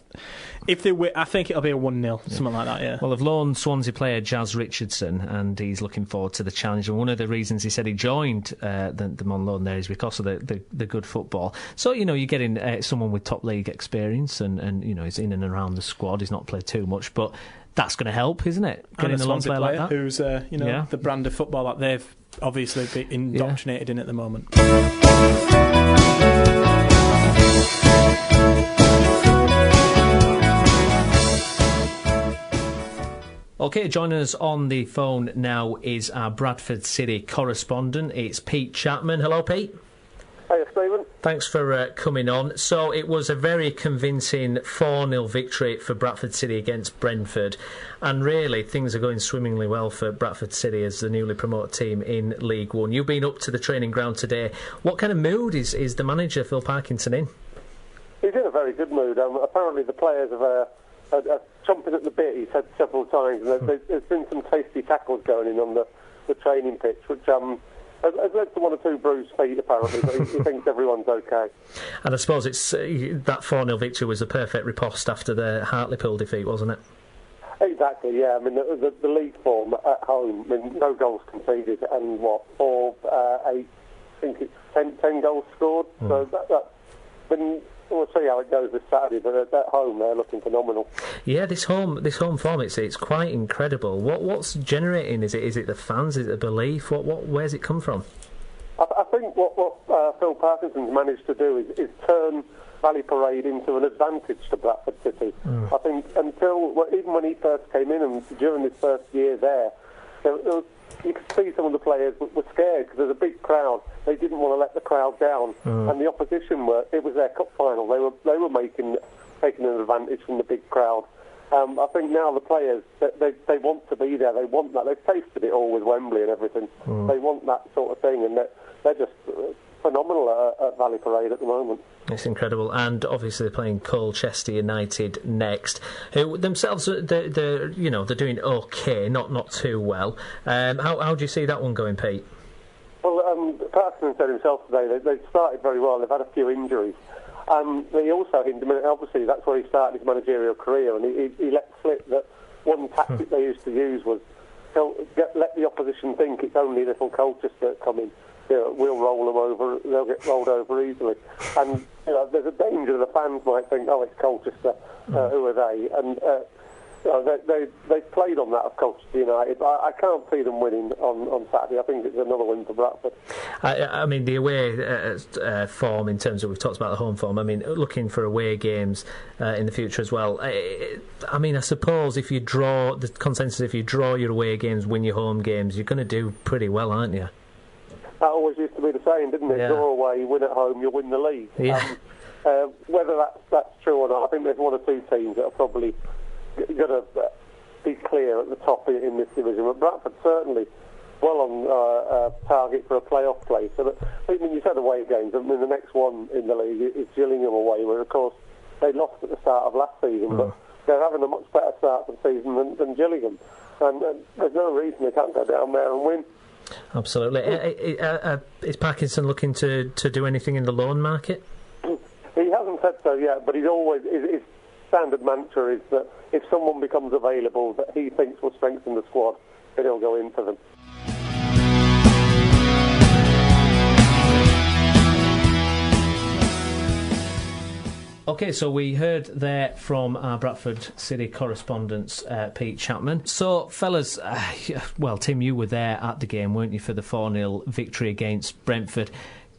if they win, I think it'll be a 1-0, something like that, yeah. Well, they've loaned Swansea player Jazz Richardson, and he's looking forward to the challenge. And one of the reasons he said he joined them on loan there is because of the good football. So, you're getting someone with top league experience, and he's in and around the squad. He's not played too much, but that's going to help, isn't it? Getting a Swansea player like that, who's the brand of football that they've obviously been indoctrinated in at the moment. OK, joining us on the phone now is our Bradford City correspondent. It's Pete Chapman. Hello, Pete. Hiya, Stephen. Thanks for coming on. So it was a very convincing 4-0 victory for Bradford City against Brentford, and really things are going swimmingly well for Bradford City as the newly promoted team in League One. You've been up to the training ground today. What kind of mood is the manager, Phil Parkinson, in? He's in a very good mood. Apparently the players are chomping at the bit, he said several times, and there's been some tasty tackles going in on the training pitch, which has led to 1 or 2 bruised feet, apparently, but he thinks everyone's OK. And I suppose it's that 4-0 victory was a perfect riposte after the Hartlepool defeat, wasn't it? Exactly, yeah. I mean, the league form at home, I mean, no goals conceded, and 4, 8, I think it's 10 goals scored. So that's been... We'll see how it goes this Saturday, but at home they're looking phenomenal. Yeah, this home form, it's quite incredible. What's generating? Is it the fans? Is it the belief? Where's it come from? I think what Phil Parkinson's managed to do is turn Valley Parade into an advantage to Bradford City. I think even when he first came in and during his first year there you could see some of the players were scared because there's a big crowd. They didn't want to let the crowd down, and the opposition it was their cup final. They were taking an advantage from the big crowd. I think now the players they want to be there. They want that. They've tasted it all with Wembley and everything. They want that sort of thing, and they're just phenomenal at Valley Parade at the moment. It's incredible, and obviously they're playing Colchester United next, who themselves they're doing okay, not too well. How do you see that one going, Pete? Well, Parkinson said himself today they started very well. They've had a few injuries. He also hinted, obviously that's where he started his managerial career, and he let slip that one tactic they used to use was let the opposition think it's only little Colchester coming. We'll roll them over, they'll get rolled over easily. And there's a danger the fans might think, oh, it's Colchester, who are they? And they played on that of Colchester United. I can't see them winning on Saturday. I think it's another win for Bradford. I mean, the away form, in terms of, we've talked about the home form, I mean, looking for away games in the future as well. I mean, I suppose if you draw your away games, win your home games, you're going to do pretty well, aren't you? That always used to be the saying, didn't it? Yeah. Draw away, win at home, you'll win the league. Yeah. Whether that's true or not, I think there's one or two teams that are probably going to be clear at the top in this division. But Bradford certainly well on target for a playoff place. So I mean, you said away games. I mean, the next one in the league is Gillingham away, where of course they lost at the start of last season, but they're having a much better start to the season than Gillingham, and there's no reason they can't go down there and win. Absolutely. Is Parkinson looking to do anything in the loan market? He hasn't said so yet, but his standard mantra is that if someone becomes available that he thinks will strengthen the squad, then he'll go into them. OK, so we heard there from our Bradford City correspondent, Pete Chapman. So, fellas, well, Tim, you were there at the game, weren't you, for the 4-0 victory against Brentford.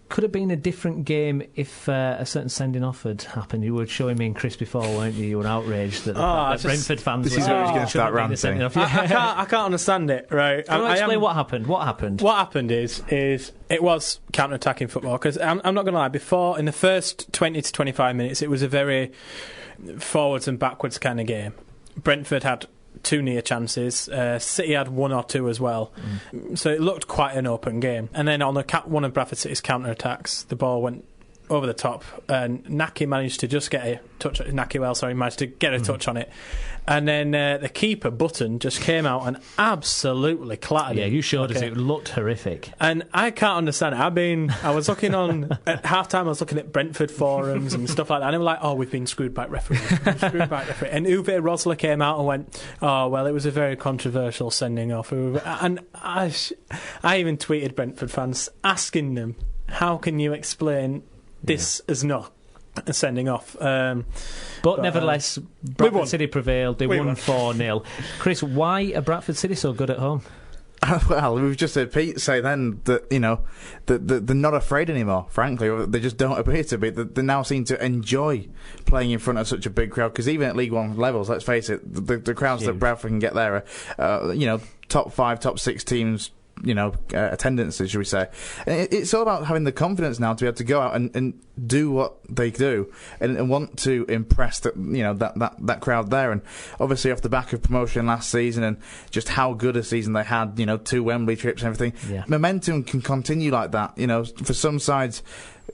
Could have been a different game if a certain sending-off had happened. You were showing me and Chris before, weren't you? You were outraged that Brentford fans... This is where he's going to start ranting. I can't understand it, right? Can I explain what happened? What happened? What happened is it was counter-attacking football, because I'm not going to lie, before, in the first 20 to 25 minutes, it was a very forwards and backwards kind of game. Brentford had 2 near chances. City had 1 or 2 as well. So it looked quite an open game. And then on one of Bradford City's counter-attacks, the ball went over the top, and Naki managed to just get a touch. Managed to get a touch on it, and then the keeper Button just came out and absolutely clattered it. Yeah, you showed us it looked horrific, and I can't understand it. I mean, I was looking on at half time. I was looking at Brentford forums and stuff like that, and they were like, "Oh, we've been screwed by referees." And Uwe Rosler came out and went, "Oh, well, it was a very controversial sending off." And I even tweeted Brentford fans asking them, "How can you explain this is not a sending off?" But nevertheless, Bradford City prevailed. They won 4-0. Chris, why are Bradford City so good at home? Well, we've just heard Pete say then that, that they're not afraid anymore, frankly. They just don't appear to be. They now seem to enjoy playing in front of such a big crowd, because even at League One levels, let's face it, the crowds that Bradford can get there are, top 5, top 6 teams, attendances, should we say. And it's all about having the confidence now to be able to go out and do what they do and want to impress that crowd there. And obviously off the back of promotion last season and just how good a season they had, 2 Wembley trips and everything, momentum can continue like that. For some sides,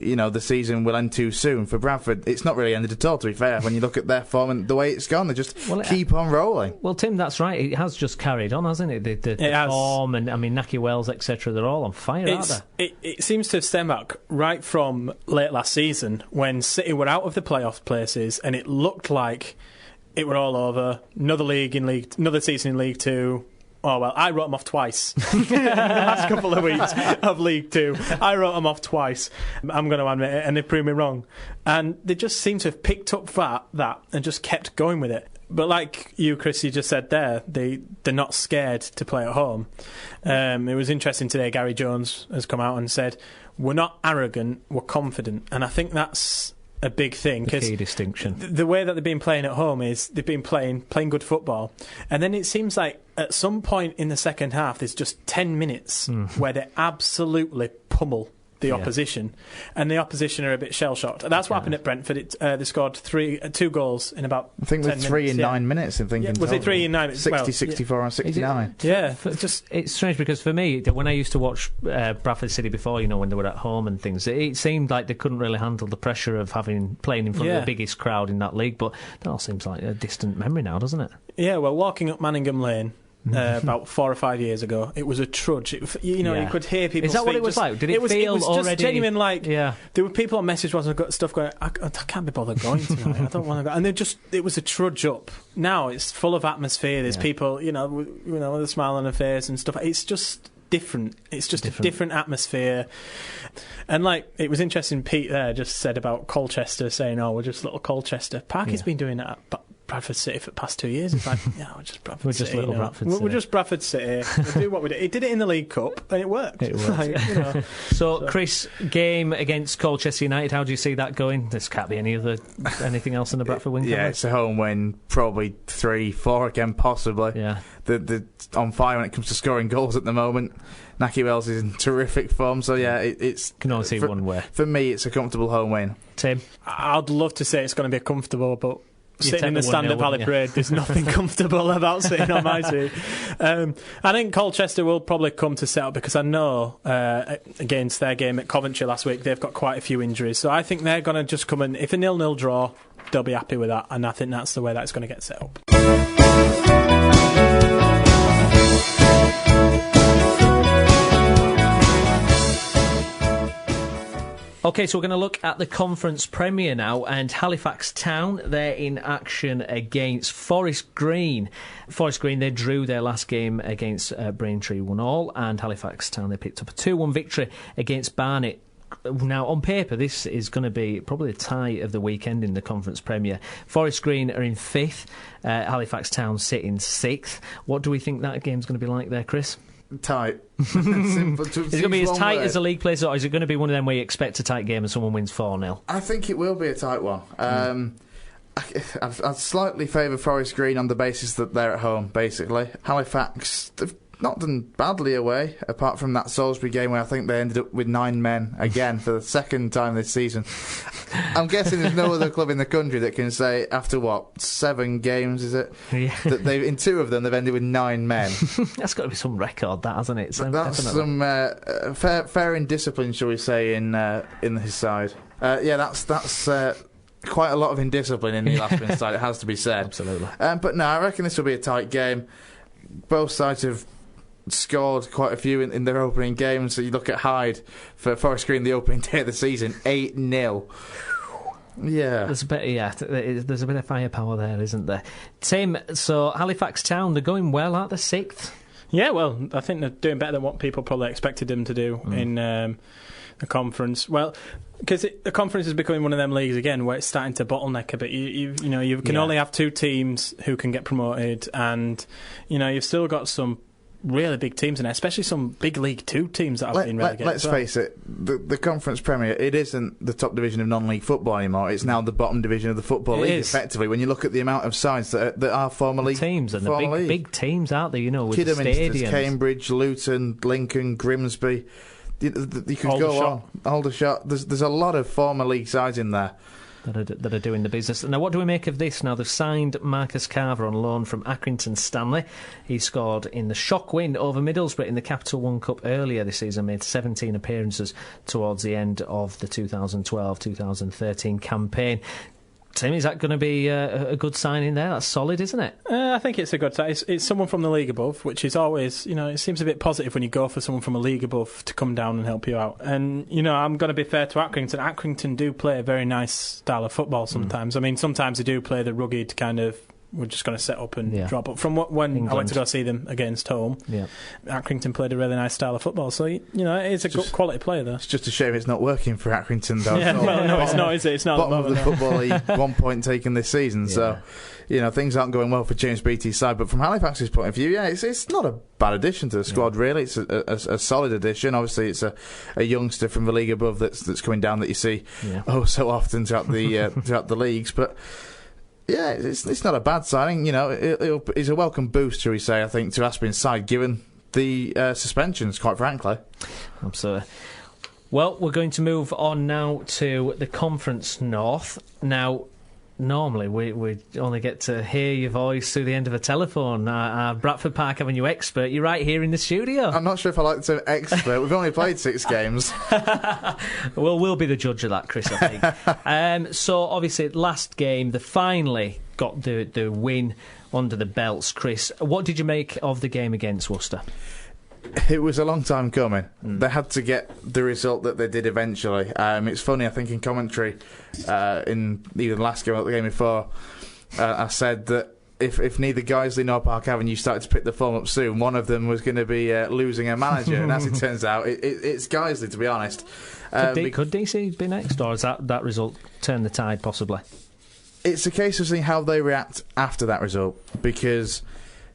the season will end too soon. For Bradford, it's not really ended at all, to be fair. When you look at their form and the way it's gone, they just keep on rolling. Well, Tim, that's right. It has just carried on, hasn't it? The form and, Naki Wells, etc., they're all on fire, aren't they? It seems to stem back right from late last season, when City were out of the playoff places and it looked like it were all over. Another season in League 2. Oh, well, I wrote them off twice in the last couple of weeks of League 2. I wrote them off twice, I'm going to admit it, and they proved me wrong. And they just seem to have picked up that and just kept going with it. But like you, Chris, you just said there, they're not scared to play at home. It was interesting today, Gary Jones has come out and said, we're not arrogant, we're confident. And I think that's a big thing. The key distinction. The way that they've been playing at home is they've been playing good football, and then it seems like at some point in the second half there's just 10 minutes where they absolutely pummel the opposition, and the opposition are a bit shell-shocked. That's what happened at Brentford. They scored 2 goals in about 10 minutes. I think with 3 in 9 minutes, I'm thinking. Was it 3 in 9 minutes? 60, 64 and 69. It's strange because for me, when I used to watch Bradford City before, when they were at home and things, it seemed like they couldn't really handle the pressure of playing in front of the biggest crowd in that league, but that all seems like a distant memory now, doesn't it? Yeah, well, walking up Manningham Lane about 4 or 5 years ago, it was a trudge. You could hear people. Is that what it was like? Did it feel was already? Just genuine. There were people on message boards and got stuff going. I can't be bothered going tonight. I don't want to go. And it was a trudge up. Now it's full of atmosphere. There's people, with a smile on their face and stuff. It's just different. It's just a different atmosphere. And it was interesting. Pete there just said about Colchester saying, "Oh, we're just little Colchester." Parky's been doing that. Bradford City for the past 2 years. It's like, we're just Bradford City. We're just Bradford City. We do what we do. He did it in the League Cup, and it worked. So, Chris, game against Colchester United, how do you see that going? There can't be anything else in the Bradford win. Yeah, it's a home win, probably 3-4 again, possibly. Yeah, they're on fire when it comes to scoring goals at the moment. Naki Wells is in terrific form, so it's can only see one way. For me, it's a comfortable home win. Tim, I'd love to say it's going to be comfortable, but sitting in the stand at Valley Parade, there's nothing comfortable about sitting on my seat. I think Colchester will probably come to set up because I know against their game at Coventry last week, they've got quite a few injuries. So I think they're going to just come and, if a 0-0 draw, they'll be happy with that. And I think that's the way that's going to get set up. OK, so we're going to look at the Conference Premier now, and Halifax Town, they're in action against Forest Green. Forest Green, they drew their last game against Braintree 1-1, and Halifax Town, they picked up a 2-1 victory against Barnet. Now, on paper, this is going to be probably the tie of the weekend in the Conference Premier. Forest Green are in 5th, Halifax Town sit in 6th. What do we think that game's going to be like there, Chris? Tight. Simple. Is it going to be as tight as the league plays, or is it going to be one of them where you expect a tight game and someone wins 4-0? I think it will be a tight one. I'd slightly favour Forest Green on the basis that they're at home, basically. Halifax, they've not done badly away, apart from that Salisbury game where I think they ended up with 9 men again for the second time this season. I'm guessing there's no other club in the country that can say, after 7 games, is it? Yeah. That in 2 of them they've ended with 9 men. That's got to be some record, that, hasn't it? That's some fair indiscipline, shall we say, in his side. That's quite a lot of indiscipline in the Laskin side, it has to be said. Absolutely. But no, I reckon this will be a tight game. Both sides have scored quite a few in their opening games. So you look at Hyde for Forest Green, the opening day of the season, 8-0. Yeah, there's a bit of firepower there, isn't there? Tim, so Halifax Town, they're going well, aren't they? 6th? Yeah, well, I think they're doing better than what people probably expected them to do in the conference. Well, because the conference is becoming one of them leagues again where it's starting to bottleneck a bit. You can only have 2 teams who can get promoted, and you've still got some really big teams in there, especially some big League 2 teams that have been relegated. Let's face it, the Conference Premier, it isn't the top division of non-league football anymore. It's now the bottom division of the Football League, effectively, when you look at the amount of sides that are former league teams and the big teams out there, with Kidderminster, the stadiums. Cambridge, Luton, Lincoln, Grimsby. You could go on. Aldershot. There's a lot of former league sides in there that are doing the business. Now, what do we make of this? Now, they've signed Marcus Carver on loan from Accrington Stanley. He scored in the shock win over Middlesbrough in the Capital One Cup earlier this season, made 17 appearances towards the end of the 2012-2013 campaign. Tim, is that going to be a good signing there? That's solid, isn't it? I think it's a good sign. It's someone from the league above, which is always, it seems a bit positive when you go for someone from a league above to come down and help you out. And, I'm going to be fair to Accrington. Accrington do play a very nice style of football sometimes. I mean, sometimes they do play the rugged kind of were just going to set up and drop. But from when England. I went to go see them against home, Accrington played a really nice style of football. So, it's a good quality player there. It's just a shame it's not working for Accrington, though. It's not, is it? It's not bottom of the Football League, 1 point taken this season. So, things aren't going well for James Beattie's side. But from Halifax's point of view, it's not a bad addition to the squad, really. It's a solid addition. Obviously, it's a youngster from the league above that's coming down that you see so often throughout the leagues. But it's not a bad signing. It's a welcome boost, shall we say, I think, to Aspin's side, given the suspensions, quite frankly. Absolutely. Well, we're going to move on now to the Conference North. Now, normally we only get to hear your voice through the end of a telephone. Our Bradford Park Avenue expert, you're right here in the studio. I'm not sure if I like the term expert. We've only played 6 games. Well, we'll be the judge of that, Chris, I think. So, obviously, last game, they finally got the win under the belts. Chris, what did you make of the game against Worcester? It was a long time coming. They had to get the result that they did eventually. It's funny, I think in commentary, in either the last game or the game before, I said that if neither Guiseley nor Park Avenue started to pick the form up soon, one of them was going to be losing a manager. And as it turns out, it's Guiseley, to be honest. Could DC be next, or has that result turned the tide, possibly? It's a case of seeing how they react after that result, because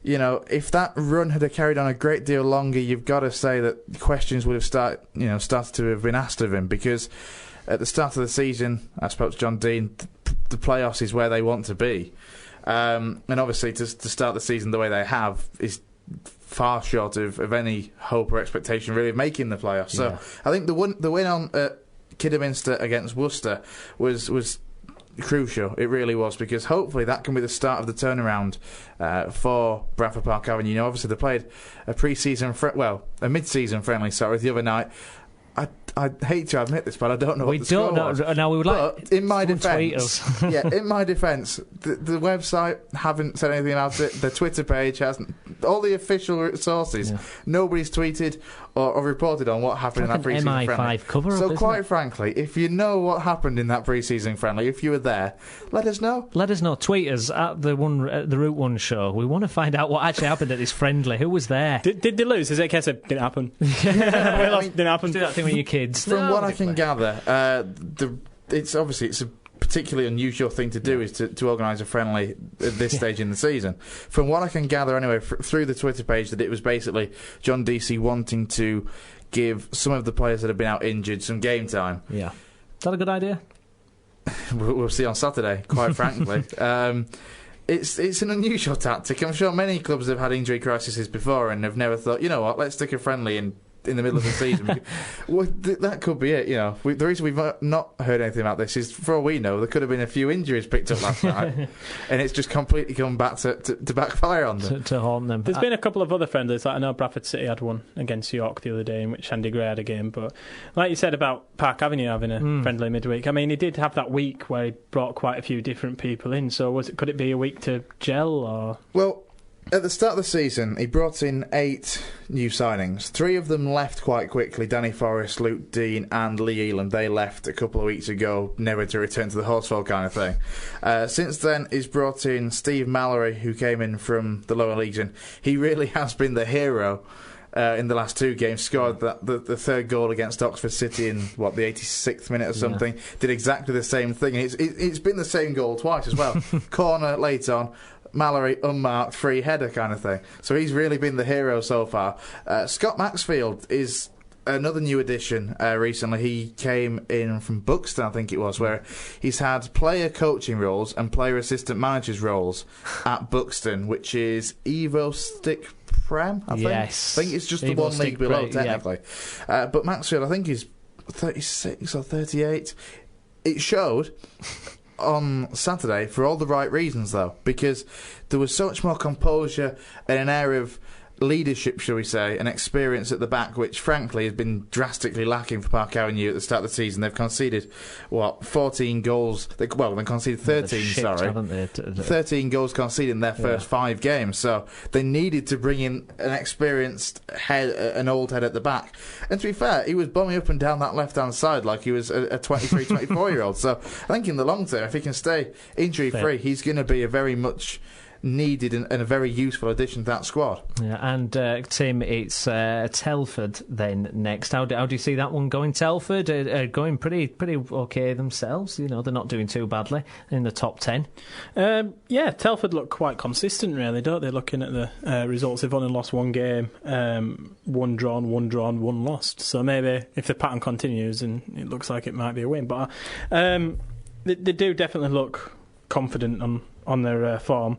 if that run had carried on a great deal longer, you've got to say that questions would have started to have been asked of him, because at the start of the season, I spoke to John Dean, the playoffs is where they want to be. And obviously to start the season the way they have is far short of any hope or expectation really of making the playoffs. So I think the win on Kidderminster against Worcester was crucial. It really was, because hopefully that can be the start of the turnaround for Bradford Park Avenue. Obviously they played a mid-season friendly the other night. I hate to admit this, but I don't know what the score was. Now we would but in my defence, in my defence, the website haven't said anything about it. The Twitter page hasn't. All the official sources, nobody's tweeted or reported on what happened in that pre-season friendly. Cover-up, so quite frankly, if you know what happened in that pre-season friendly, if you were there, let us know. Let us know. Tweet us at the Route 1 show. We want to find out what actually happened at this friendly. Who was there? Did they lose? Is it a case of didn't happen? Didn't happen. Do that thing with your kids. From what I can gather, it's a particularly unusual thing to do is to organise a friendly at this stage in the season. From what I can gather anyway, through the Twitter page, that it was basically John DC wanting to give some of the players that have been out injured some game time. Yeah. Is that a good idea? We'll see on Saturday, quite frankly. It's an unusual tactic. I'm sure many clubs have had injury crises before and have never thought, you know what, let's stick a friendly in the middle of the season. Well, that could be it. The reason we've not heard anything about this is, for all we know, there could have been a few injuries picked up last night, and it's just completely come back to backfire on them. To haunt them. There's been a couple of other friendlies. Like I know Bradford City had one against York the other day, in which Andy Gray had a game. But like you said about Park Avenue having a friendly midweek, I mean, he did have that week where he brought quite a few different people in. So could it be a week to gel, or? Well, at the start of the season, he brought in 8 new signings. 3 of them left quite quickly. Danny Forrest, Luke Dean and Lee Elam. They left a couple of weeks ago, never to return to the Horsfall kind of thing. Since then, he's brought in Steve Mallory, who came in from the lower leagues, and he really has been the hero in the last 2 games. Scored the third goal against Oxford City in, the 86th minute or something. Yeah. Did exactly the same thing. And it's been the same goal twice as well. Corner late on. Mallory unmarked free header kind of thing. So he's really been the hero so far. Scott Maxfield is another new addition recently. He came in from Buxton, I think it was, where he's had player coaching roles and player assistant managers roles at Buxton, which is Evo Stick Prem, I think. Yes. I think it's just the one league below, technically. But Maxfield, I think, is 36 or 38. It showed on Saturday for all the right reasons, though, because there was so much more composure and an air of leadership, shall we say, and experience at the back, which frankly has been drastically lacking for Park Avenue at the start of the season. They've conceded 14 goals. They conceded 13. Haven't they? 13 goals conceded in their first 5 games. So they needed to bring in an experienced head, an old head at the back. And to be fair, he was bombing up and down that left-hand side like he was a 23, 24-year-old. So I think in the long term, if he can stay injury-free, he's going to be a very much needed and a very useful addition to that squad. Yeah, and Tim, it's Telford then next. How do you see that one going? Telford are going pretty okay themselves. You know, they're not doing too badly in the top 10. Yeah, Telford look quite consistent, really, don't they? Looking at the results, they've only lost one game, one drawn, one lost. So maybe if the pattern continues, and it looks like it might be a win, but they do definitely look confident on their form.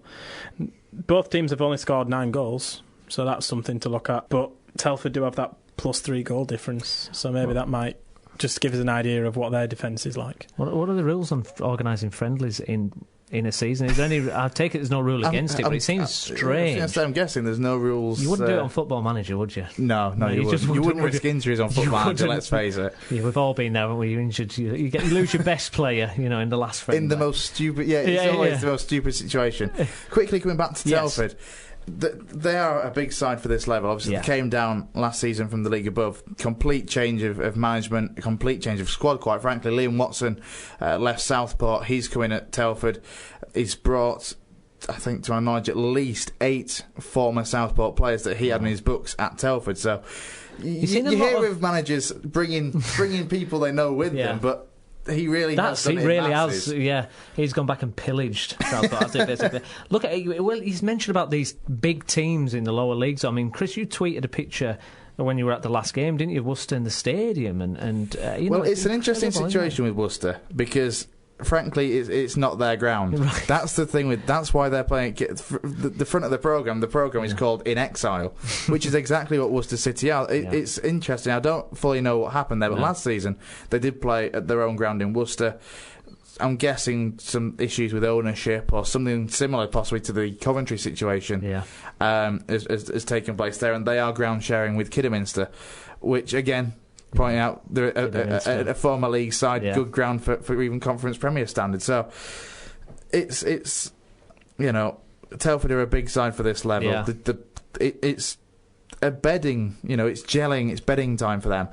Both teams have only scored 9 goals, so that's something to look at. But Telford do have that +3 goal difference, so maybe that might just give us an idea of what their defence is like. What are the rules on organising friendlies in a season? Is there any? I take it there's no rule against it, but it seems strange. I'm guessing there's no rules. You wouldn't do it on Football Manager, would you? No, you wouldn't. You wouldn't risk injuries on Football Manager, let's face it. Yeah, we've all been there, haven't we? You're injured. You lose your best player, in the last friendly. In the most stupid... Yeah, it's always the most stupid situation. Quickly coming back to Telford... They are a big side for this level. Obviously, they came down last season from the league above. Complete change of management, a complete change of squad, quite frankly. Liam Watson left Southport. He's coming at Telford. He's brought, I think, to my knowledge, at least 8 former Southport players that he had in his books at Telford. So you hear of managers bringing people they know with them, but he really has done it. He really has. Yeah, he's gone back and pillaged Southport. Basically. Look at he's mentioned about these big teams in the lower leagues. I mean, Chris, you tweeted a picture when you were at the last game, didn't you? Worcester in the stadium, it's an interesting situation with Worcester because, frankly, it's not their ground. Right. That's the thing that's why they're playing the front of the programme. The programme is called In Exile, which is exactly what Worcester City are. It's interesting. I don't fully know what happened there, but last season they did play at their own ground in Worcester. I'm guessing some issues with ownership or something similar possibly to the Coventry situation has taken place there, and they are ground sharing with Kidderminster, which again, pointing out they're a former league side, good ground for even Conference Premier standards. So it's Telford are a big side for this level. Yeah. It's a bedding, it's gelling, it's bedding time for them.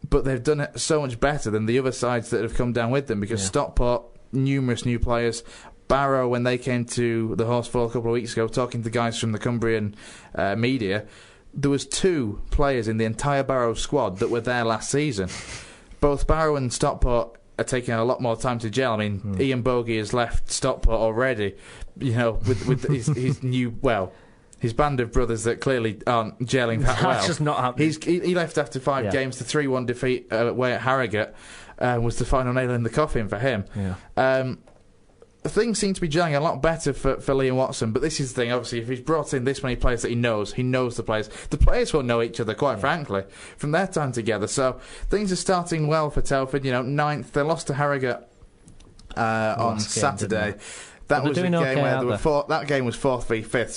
But they've done it so much better than the other sides that have come down with them because Stockport, numerous new players. Barrow, when they came to the Horsefall a couple of weeks ago, talking to guys from the Cumbrian media, there was 2 players in the entire Barrow squad that were there last season. Both Barrow and Stockport are taking a lot more time to gel. I mean, Ian Bogey has left Stockport already, with his new, his band of brothers that clearly aren't gelling that well. That's just not happening. He left after 5 games. The 3-1 defeat away at Harrogate was the final nail in the coffin for him. Yeah. Things seem to be gelling a lot better for Liam Watson, but this is the thing, obviously, if he's brought in this many players that he knows the players. The players will know each other, quite frankly, from their time together. So things are starting well for Telford. 9th. They lost to Harrogate on Saturday. That was a game where that game was 4th v 5th,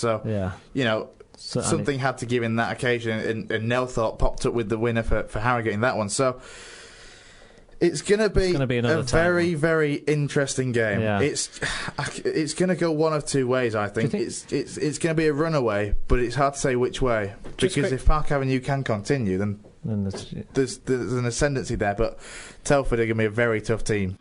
so something had to give in that occasion, and Nelthorpe popped up with the winner for Harrogate in that one. So it's going to be a very, very interesting game. Yeah. It's going to go one of 2 ways, I think. It's going to be a runaway, but it's hard to say which way. Because if Park Avenue can continue, then there's an ascendancy there. But Telford are going to be a very tough team.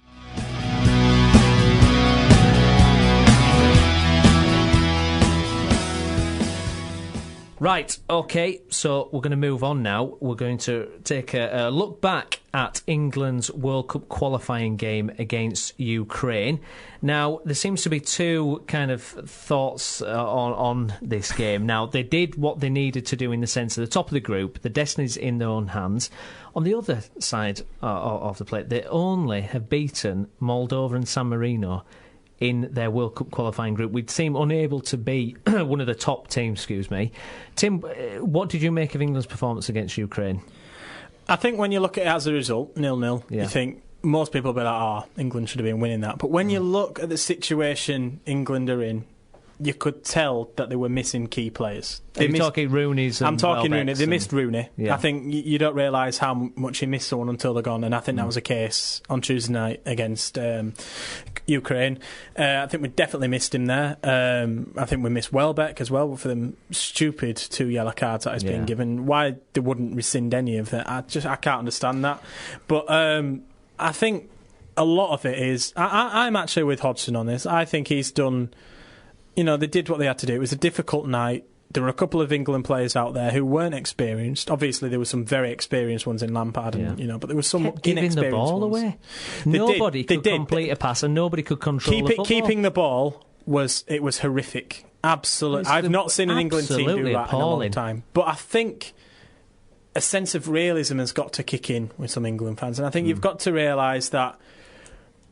Right, okay, so we're going to move on now. We're going to take a look back at England's World Cup qualifying game against Ukraine. Now, there seems to be 2 kind of thoughts on this game. Now, they did what they needed to do in the sense of the top of the group. The destiny's in their own hands. On the other side of the plate, they only have beaten Moldova and San Marino in their World Cup qualifying group. We'd seem unable to be one of the top teams, Tim, what did you make of England's performance against Ukraine? I think when you look at it as a result, 0-0, you think most people will be like, England should have been winning that. But when you look at the situation England are in, you could tell that they were missing key players. I'm talking Rooney's. I'm talking Rooney. They missed Rooney. Yeah. I think you don't realise how much you miss someone until they're gone, and I think that was the case on Tuesday night against Ukraine. I think we definitely missed him there. I think we missed Welbeck as well for them stupid 2 yellow cards that has been given. Why they wouldn't rescind any of that, I can't understand that. But I think a lot of it is... I'm actually with Hodgson on this. I think he's done they did what they had to do. It was a difficult night. There were a couple of England players out there who weren't experienced. Obviously, there were some very experienced ones in Lampard, and but there was some inexperienced giving the ball ones. Away. Nobody could complete a pass, and nobody could control the football. Keeping the ball was horrific. Absolutely, I've not seen an England team do that in a long time. But I think a sense of realism has got to kick in with some England fans, and I think you've got to realise that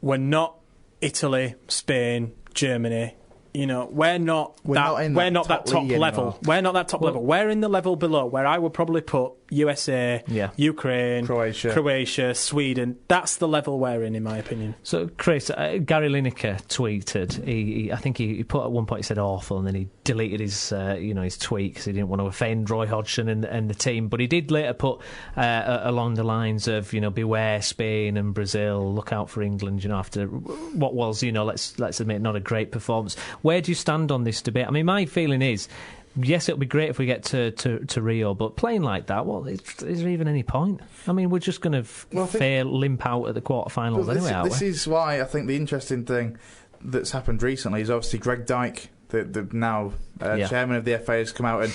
we're not Italy, Spain, Germany. We're not that top level. We're not that top level. We're in the level below, where I would probably put USA, Ukraine, Croatia, Sweden. That's the level we're in my opinion. So, Chris, Gary Lineker tweeted. I think he put at one point, he said awful, and then he deleted his his tweet because he didn't want to offend Roy Hodgson and the team. But he did later put along the lines of beware Spain and Brazil, look out for England. After what was let's admit not a great performance. Where do you stand on this debate? I mean, my feeling is, yes, it'll be great if we get to Rio, but playing like that, is there even any point? I mean, we're just going to limp out at the quarterfinals anyway, aren't we? This is why I think the interesting thing that's happened recently is obviously Greg Dyke, the now chairman of the FA, has come out and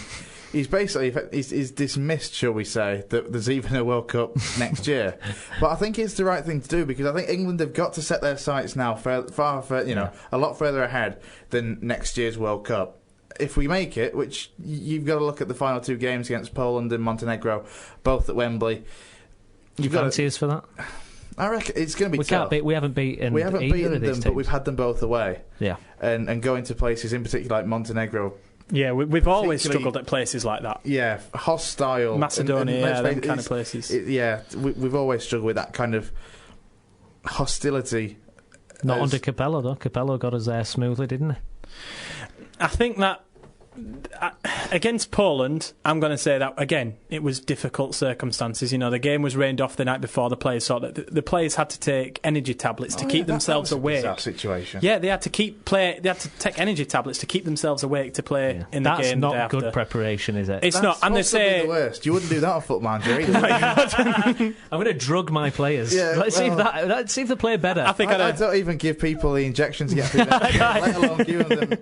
he's basically he's dismissed, shall we say, that there's even a World Cup next year. But I think it's the right thing to do, because I think England have got to set their sights now a lot further ahead than next year's World Cup. If we make it, which you've got to look at the final two games against Poland and Montenegro, both at Wembley. You fancy us for that? I reckon it's going to be tough. We haven't beaten them, but we've had them both away. Yeah, and going to places in particular like Montenegro. Yeah, we've always struggled at places like that. Yeah, hostile. Macedonia, them kind of places. We've always struggled with that kind of hostility. Not under Capello, though. Capello got us there smoothly, didn't he? I think that against Poland, I'm going to say that again, it was difficult circumstances. The game was rained off the night before. The players saw that the players had to take energy tablets to keep themselves awake. That situation. Yeah, they had to take energy tablets to keep themselves awake to play in the game. That's not good preparation, is it? It's not. And they say the worst. You wouldn't do that on Foot Manager either. I'm going to drug my players. Yeah, let's see if they play better. I don't even give people the injection to get through that, let alone giving them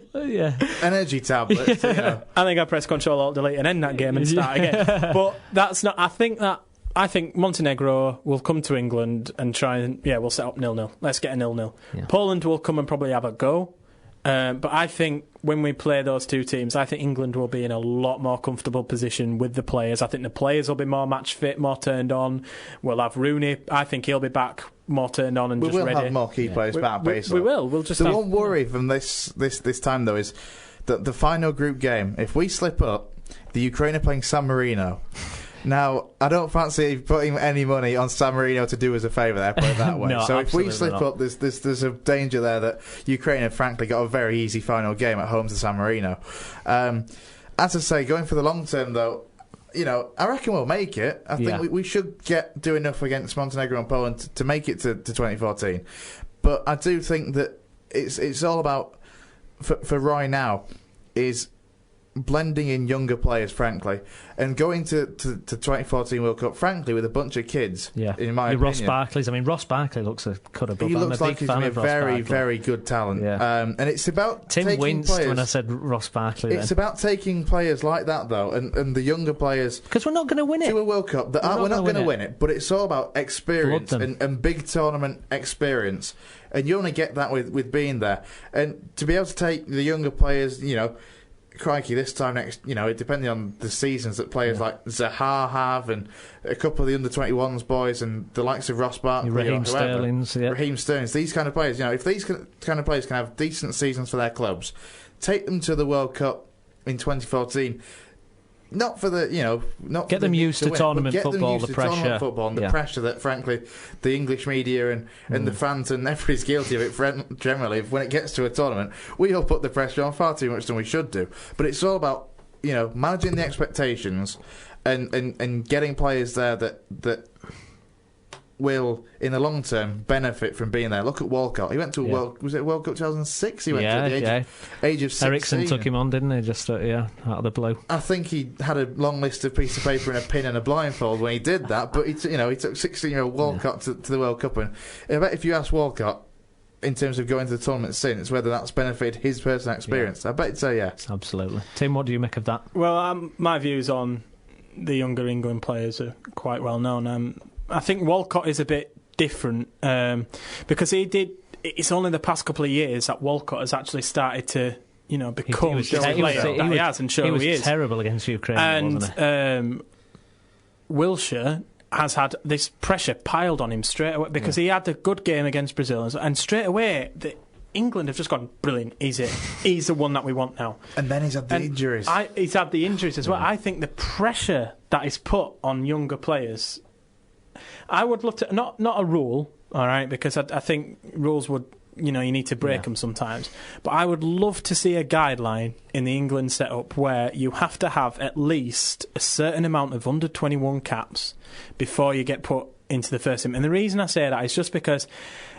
energy tablets. I think I press Control Alt Delete and end that game and start again. But that's not. I think Montenegro will come to England and try and we'll set up 0-0. Let's get a 0-0. Yeah. Poland will come and probably have a go. But I think when we play those two teams, I think England will be in a lot more comfortable position with the players. I think the players will be more match fit, more turned on. We'll have Rooney. I think he'll be back more turned on and just ready. We will have more key players back, basically. We will. We'll just. The one worry from this time though is that the final group game, if we slip up, the Ukraine are playing San Marino. Now, I don't fancy putting any money on San Marino to do us a favour there, put it that way. No, so if we slip up, there's a danger there that Ukraine have frankly got a very easy final game at home to San Marino. As I say, going for the long term though, I reckon we'll make it. I think we should do enough against Montenegro and Poland to make it to 2014. But I do think that it's all about, for Roy now, is blending in younger players, frankly, and going to 2014 World Cup, frankly, with a bunch of kids. Yeah, in my opinion. Ross Barkley's. I mean, Ross Barkley looks a cut above. He looks like he's a very, very good talent. Yeah. And it's about Tim winced when I said Ross Barkley. It's about taking players like that, though, and the younger players, because we're not going to win it to a World Cup. We're not going to win it, but it's all about experience and big tournament experience. And you only get that with being there, and to be able to take the younger players, crikey, this time next, depending on the seasons that players like Zaha have, and a couple of the under-21s boys, and the likes of Ross Barkley, Raheem Sterling, these kind of players, if these kind of players can have decent seasons for their clubs, take them to the World Cup in 2014. Not for the, not get them used to tournament football, the pressure, and the pressure that, frankly, the English media and the fans and everybody's guilty of it. Generally, when it gets to a tournament, we all put the pressure on far too much than we should do. But it's all about managing the expectations and getting players there that will, in the long term, benefit from being there. Look at Walcott. He went to World Cup 2006? He went to the age of 16. Ericsson took him on, didn't he? Just out of the blue. I think he had a long list of piece of paper and a pin and a blindfold when he did that. But he took 16-year-old Walcott to the World Cup, and I bet if you ask Walcott, in terms of going to the tournament since, whether that's benefited his personal experience. I bet you'd say yes. Absolutely. Tim, what do you make of that? Well, my views on the younger England players are quite well known. I think Walcott is a bit different because it's only the past couple of years that Walcott has actually started to become the player that he has and show who he is. He was terrible against Ukraine, wasn't he? And Wilshere has had this pressure piled on him straight away because he had a good game against Brazil, and straight away England have just gone, brilliant, he's it. He's the one that we want now. And then he's had the injuries. He's had the injuries as well. I think the pressure that is put on younger players, I would love to, not a rule, all right, because I think rules would, you need to break them sometimes. But I would love to see a guideline in the England setup where you have to have at least a certain amount of under-21 caps before you get put into the first team. And the reason I say that is just because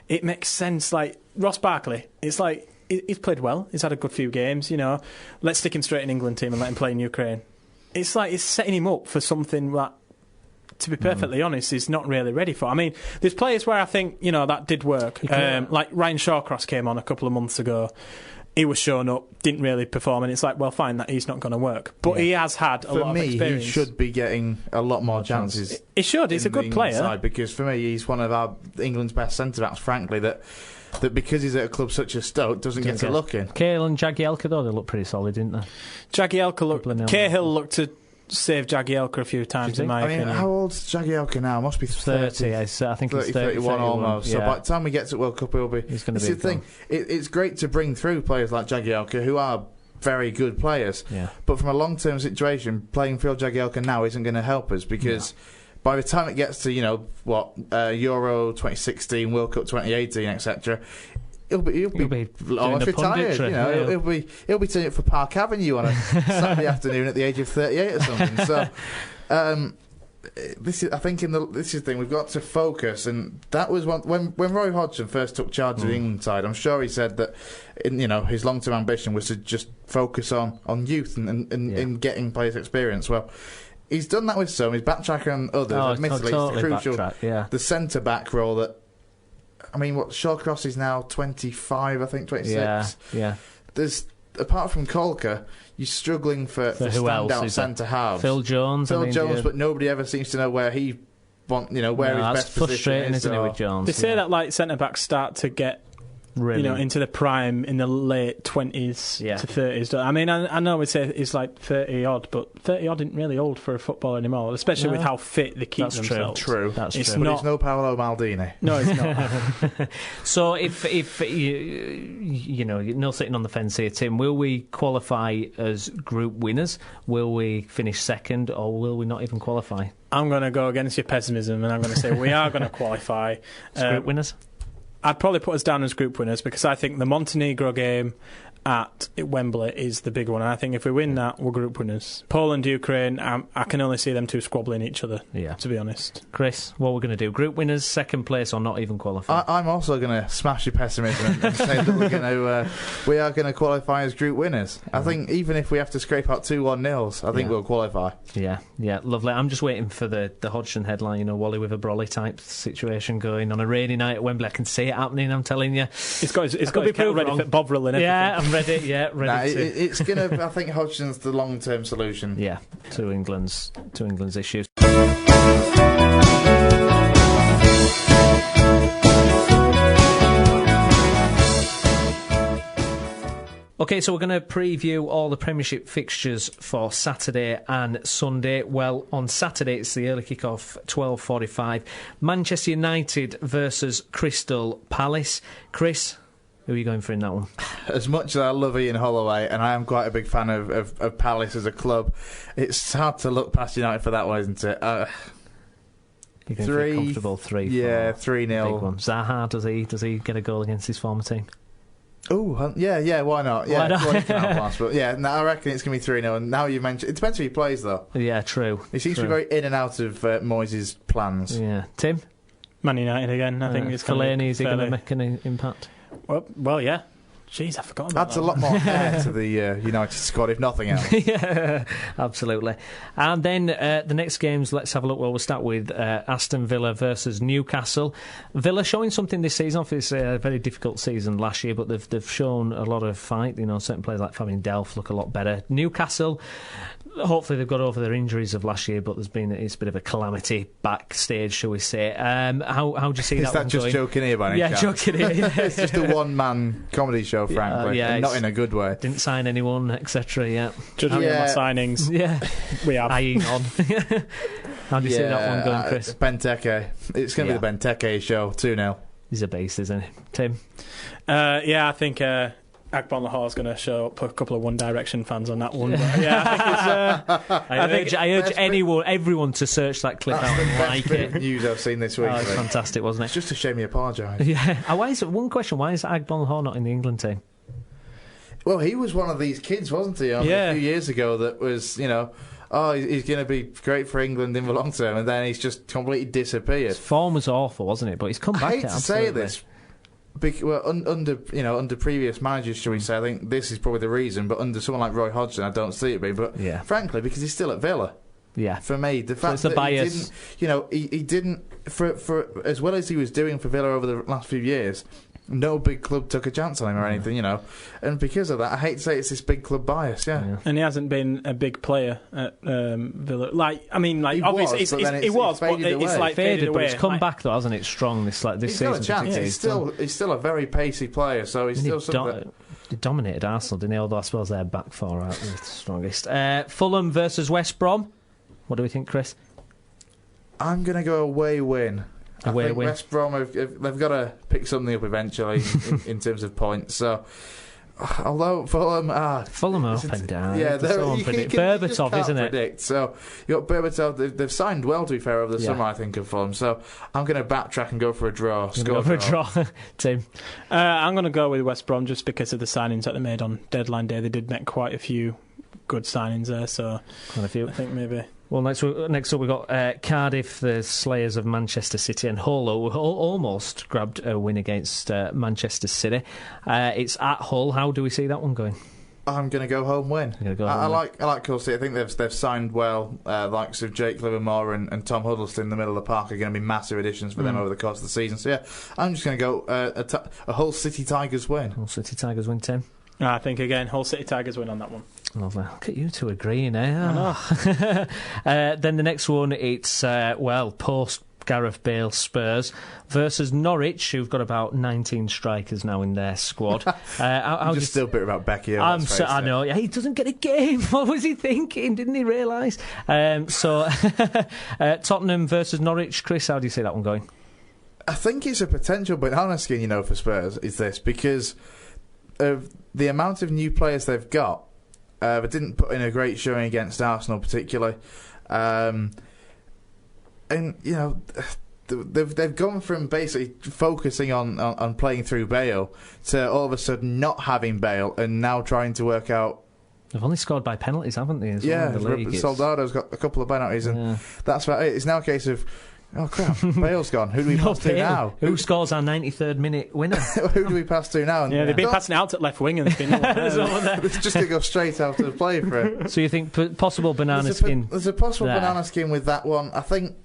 it makes sense. Like Ross Barkley, it's like he's played well. He's had a good few games. Let's stick him straight in England team and let him play in Ukraine. It's like it's setting him up for something that, to be perfectly honest, he's not really ready for. I mean, there's players where I think, that did work. Like Ryan Shawcross came on a couple of months ago. He was shown up, didn't really perform, and it's like, well, fine, that he's not going to work. But he has had a lot of experience. He should be getting a lot more chances. He should. He's a good player. Side, because for me, he's one of England's best centre-backs, frankly, that because he's at a club such as Stoke, doesn't get to look in. Cahill and Jagielka, though, they look pretty solid, didn't they? Jagielka looked... Cahill looked to save Jagielka a few times, in my opinion. How old's Jagielka now? Must be 30. I think he's 31 almost. Yeah. So by the time we get to World Cup, he'll be... He's going to be... the thing. It's great to bring through players like Jagielka, who are very good players. Yeah. But from a long-term situation, playing Phil Jagielka now isn't going to help us because... By the time it gets to, Euro 2016, World Cup 2018, etc., He'll be almost retired. He'll be turning up for Park Avenue on a Saturday afternoon at the age of 38 or something. So, this is the thing. We've got to focus, and that was when Roy Hodgson first took charge of the England side. I'm sure he said that, his long-term ambition was to just focus on youth and getting players experience. Well, he's done that with some. He's backtracked on others. Admittedly, it's crucial. The centre-back role that. I mean, Shawcross is now 25, I think, 26. Yeah. There's, apart from Kolka, you're struggling for standout centre halves. Phil Jones, but nobody ever seems to know where his best position is. Frustrating, isn't it, with Jones? They say that centre backs start to get into the prime in the late 20s to 30s. I mean, I know we say it's like 30 odd, but 30 odd isn't really old for a footballer anymore, especially with how fit they keep themselves. True. That's true. But he's no Paolo Maldini. No, he's not. So if you're not sitting on the fence here, Tim, will we qualify as group winners? Will we finish second, or will we not even qualify? I'm going to go against your pessimism, and I'm going to say we are going to qualify. Group winners? I'd probably put us down as group winners because I think the Montenegro game at Wembley is the big one. And I think if we win that, we're group winners. Poland, Ukraine, I can only see them two squabbling each other, to be honest. Chris, what we're going to do? Group winners, second place, or not even qualify? I'm also going to smash your pessimism and say that we are going to qualify as group winners. I think even if we have to scrape out 2-1 nils, I think we'll qualify. Yeah, lovely. I'm just waiting for the Hodgson headline, Wally with a brolly type situation going on a rainy night at Wembley. I can see it happening, I'm telling you. It's got to be ready for Bovril and everything. Yeah, I'm ready. It's going to. I think Hodgson's the long-term solution. Yeah, to England's issues. Okay, so we're going to preview all the Premiership fixtures for Saturday and Sunday. Well, on Saturday it's the early kick-off, 12:45. Manchester United versus Crystal Palace. Chris, who are you going for in that one? As much as I love Ian Holloway, and I am quite a big fan of Palace as a club, it's hard to look past United for that one, isn't it? You can feel comfortable 3-4. Yeah, 3-0. Big one. Zaha, does he get a goal against his former team? Oh, yeah, why not? Yeah, but I reckon it's going to be 3-0. And now you've mentioned, it depends who he plays, though. Yeah, true. He seems to be very in and out of Moyes' plans. Yeah. Tim? Man United again, I think it's Fellaini, is he going to make an impact? Well, yeah. Jeez, I forgot about that. Adds a lot more hair to the United squad, if nothing else. Yeah, absolutely. And then the next games, let's have a look. Well, we'll start with Aston Villa versus Newcastle. Villa showing something this season. Obviously, a very difficult season last year, but they've shown a lot of fight. Certain players like Fabian Delph look a lot better. Newcastle, hopefully they've got over their injuries of last year, but it's a bit of a calamity backstage, shall we say. How do you see that one going? Is that just joking here by any chance? Yeah, joking here. Yeah. It's just a one-man comedy show, frankly, and not in a good way. Didn't sign anyone, etc. Yeah, judging on my signings, we have. Eyeing on. How do you see that one going, Chris? Benteke. It's going to be the Benteke show, 2-0. He's a beast, isn't he, Tim? I think Akbon Lahore's going to show up a couple of One Direction fans on that one. But I urge everyone to search that clip out and like it. News I've seen this week. Oh, it's fantastic, wasn't it? It's just a shame he apologised. Yeah. One question: why is Akbon Lahore not in the England team? Well, he was one of these kids, wasn't he? A few years ago, that was he's going to be great for England in the long term, and then he's just completely disappeared. His form was awful, wasn't it? But he's come back. I hate to say this. Under previous managers, shall we say, I think this is probably the reason. But under someone like Roy Hodgson, I don't see it being. But frankly, because he's still at Villa. Yeah, for me, the fact that bias. He didn't for as well as he was doing for Villa over the last few years. No big club took a chance on him or anything, and because of that, I hate to say it's this big club bias, and he hasn't been a big player at Villa. Obviously, he was, but it's like faded away. But it's come back though, hasn't it? Strong this season. He's got a chance. He's still a very pacey player, so he's still. He dominated Arsenal, didn't he? Although I suppose their back four aren't the strongest. Fulham versus West Brom. What do we think, Chris? I'm going to go away win. I think West Brom, they've got to pick something up eventually in terms of points. So, although Fulham are up and down. Yeah, they're Berbatov, isn't it? Predict. So, you got Berbatov. They've signed well, to be fair, over the summer, I think, of Fulham. So, I'm going to backtrack and go for a draw. Tim? I'm going to go with West Brom just because of the signings that they made on deadline day. They did make quite a few good signings there. So, quite a few. I think maybe. Well, next up we've got Cardiff, the slayers of Manchester City, and Hull, who almost grabbed a win against Manchester City. It's at Hull. How do we see that one going? I'm going to go home win. I like Hull City. I think they've signed well. Likes of Jake Livermore and Tom Huddleston in the middle of the park are going to be massive additions for them over the course of the season. So I'm just going to go a Hull City Tigers win. Hull City Tigers win, Tim? I think again Hull City Tigers win on that one. Lovely. Look at you two agreeing, eh? I know. Then the next one, it's post Gareth Bale Spurs versus Norwich, who've got about 19 strikers now in their squad. I'm just still bitter about Becky. I know. Yeah, he doesn't get a game. What was he thinking? Didn't he realise? Tottenham versus Norwich. Chris, how do you see that one going? I think it's a potential banana skin, for Spurs. Is this because of the amount of new players they've got? But didn't put in a great showing against Arsenal, particularly. And they've gone from basically focusing on playing through Bale to all of a sudden not having Bale and now trying to work out. They've only scored by penalties, haven't they? Soldado's got a couple of penalties, and that's about it. It's now a case of, oh crap, Bale's gone. Who do we pass to now? Who scores our 93rd minute winner? Who do we pass to now? And they've been passing out at left wing and it's just going to go straight out to the play for it. So you think possible banana skin? There's a possible banana skin with that one. I think,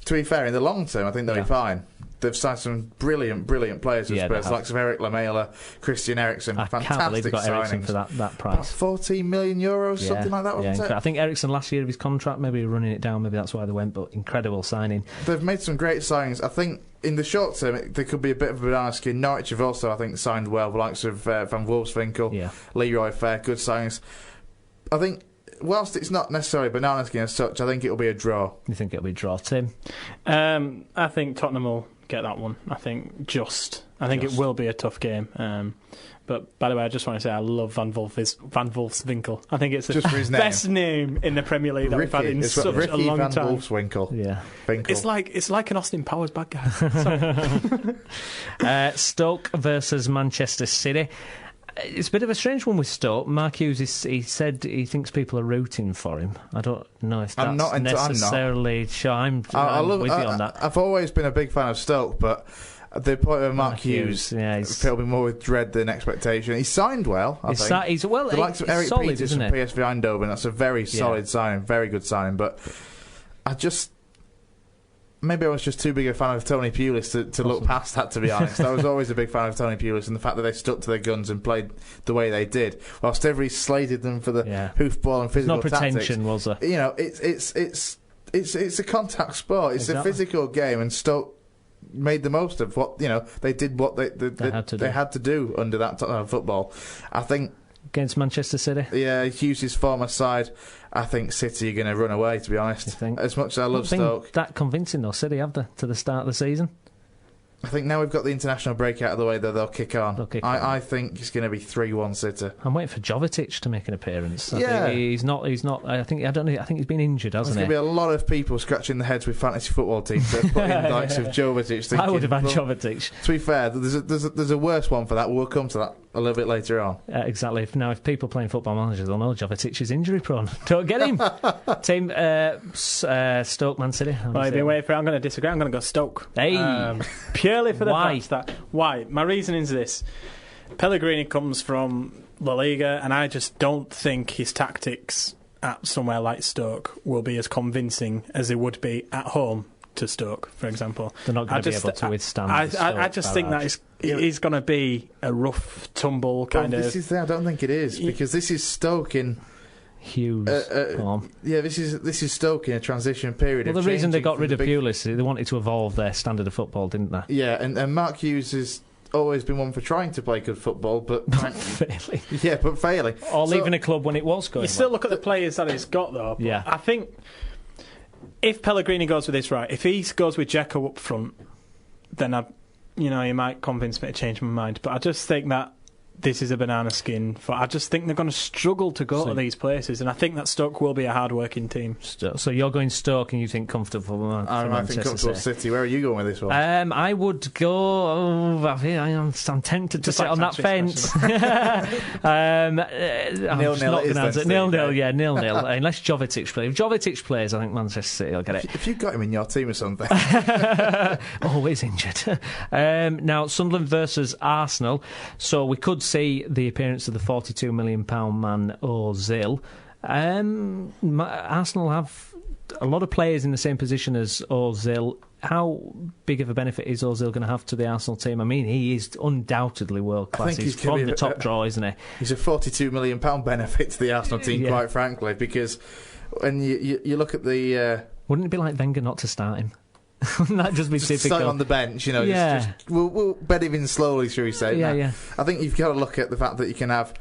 to be fair, in the long term, I think they'll be fine. They've signed some brilliant players with Spurs, like Eric Lamela, Christian Eriksen. Fantastic can't believe they got Eriksen for that price. About €14 million, something like that, wasn't it? I think Eriksen last year of his contract, maybe running it down, maybe that's why they went, but incredible signing. They've made some great signings. I think in the short term, there could be a bit of a banana skin. Norwich have also, I think, signed well, the likes of Van Wolfswinkel, Leroy Fair, good signings. I think, whilst it's not necessarily banana skin as such, I think it'll be a draw. You think it'll be a draw, Tim? I think Tottenham will get that one. I think it will be a tough game. But by the way, I just want to say I love Van Wolfswinkel. I think it's the best name in the Premier League that we've had in such a long time. Van Wolfswinkel. Yeah, it's like an Austin Powers bad guy. Stoke versus Manchester City. It's a bit of a strange one with Stoke. Mark Hughes, he said he thinks people are rooting for him. I don't know if that's necessarily sure. I'm with you on that. I've always been a big fan of Stoke, but The point of Mark Hughes filled me more with dread than expectation. He signed well, I think. He's well. The likes of Eric solid, Peters from PSV Eindhoven, that's a very solid signing, very good signing. But maybe I was just too big a fan of Tony Pulis to look past that, to be honest. I was always a big fan of Tony Pulis and the fact that they stuck to their guns and played the way they did, whilst everybody slated them for the hoofball and physical tactics. No pretension, was there? You know, it's a contact sport. It's a physical game, and Stoke made the most of what they did. What they had to do under that football. I think against Manchester City. Yeah, Hughes' former side. I think City are going to run away. To be honest, as much as I love Stoke, that convincing though. City have to the start of the season. I think now we've got the international break out of the way, that they'll kick on. I think it's going to be 3-1 City. I'm waiting for Jovetic to make an appearance. I think he's not. I think he's been injured, hasn't he? There's going to be a lot of people scratching their heads with fantasy football teams that put in likes of Jovetic. Thinking, I would have had Jovetic. To be fair, there's a worse one for that. We'll come to that a little bit later on. Exactly. Now, if people playing Football Manager, they'll know Jovetic is injury prone. Don't get him. Team Stoke, Man City. I've been waiting for it. I'm going to disagree. I'm going to go Stoke. Hey, purely for the fact that my reasoning is this: Pellegrini comes from La Liga, and I just don't think his tactics at somewhere like Stoke will be as convincing as they would be at home to Stoke, for example. They're not going to be able to withstand. I just think that it is going to be a rough tumble kind of. I don't think it is, because this is Stoke in Hughes. This is Stoke in a transition period. Well, the reason they got rid of Pulis, they wanted to evolve their standard of football, didn't they? Yeah, and Mark Hughes has always been one for trying to play good football, but failing. Yeah, but failing. Or leaving a club when it was going. You still look at the players that he's got, though. Yeah, I think if Pellegrini goes with this right, if he goes with Dzeko up front, then he might convince me to change my mind. But I just think that this is a banana skin. I just think they're going to struggle to go to these places, and I think that Stoke will be a hard-working team. So you're going Stoke, and you think comfortable? I think comfortable City. Where are you going with this one? I would go. I'm tempted to sit on that fence. 0-0. Yeah, 0-0. Unless Jovetic plays. If Jovetic plays, I think Manchester City will get it. If you've got him in your team or something, always injured. Now Sunderland versus Arsenal. So we could see the appearance of the £42 million man Ozil. Arsenal have a lot of players in the same position as Ozil. How big of a benefit is Ozil going to have to the Arsenal team? I mean, he is undoubtedly world class. He's from the top draw, isn't he? He's a £42 million benefit to the Arsenal team, quite frankly, because when you look at the... Wouldn't it be like Wenger not to start him? Wouldn't that just be typical? Starting on the bench, we'll bed him in slowly, shall we say? Yeah. I think you've got to look at the fact that you can have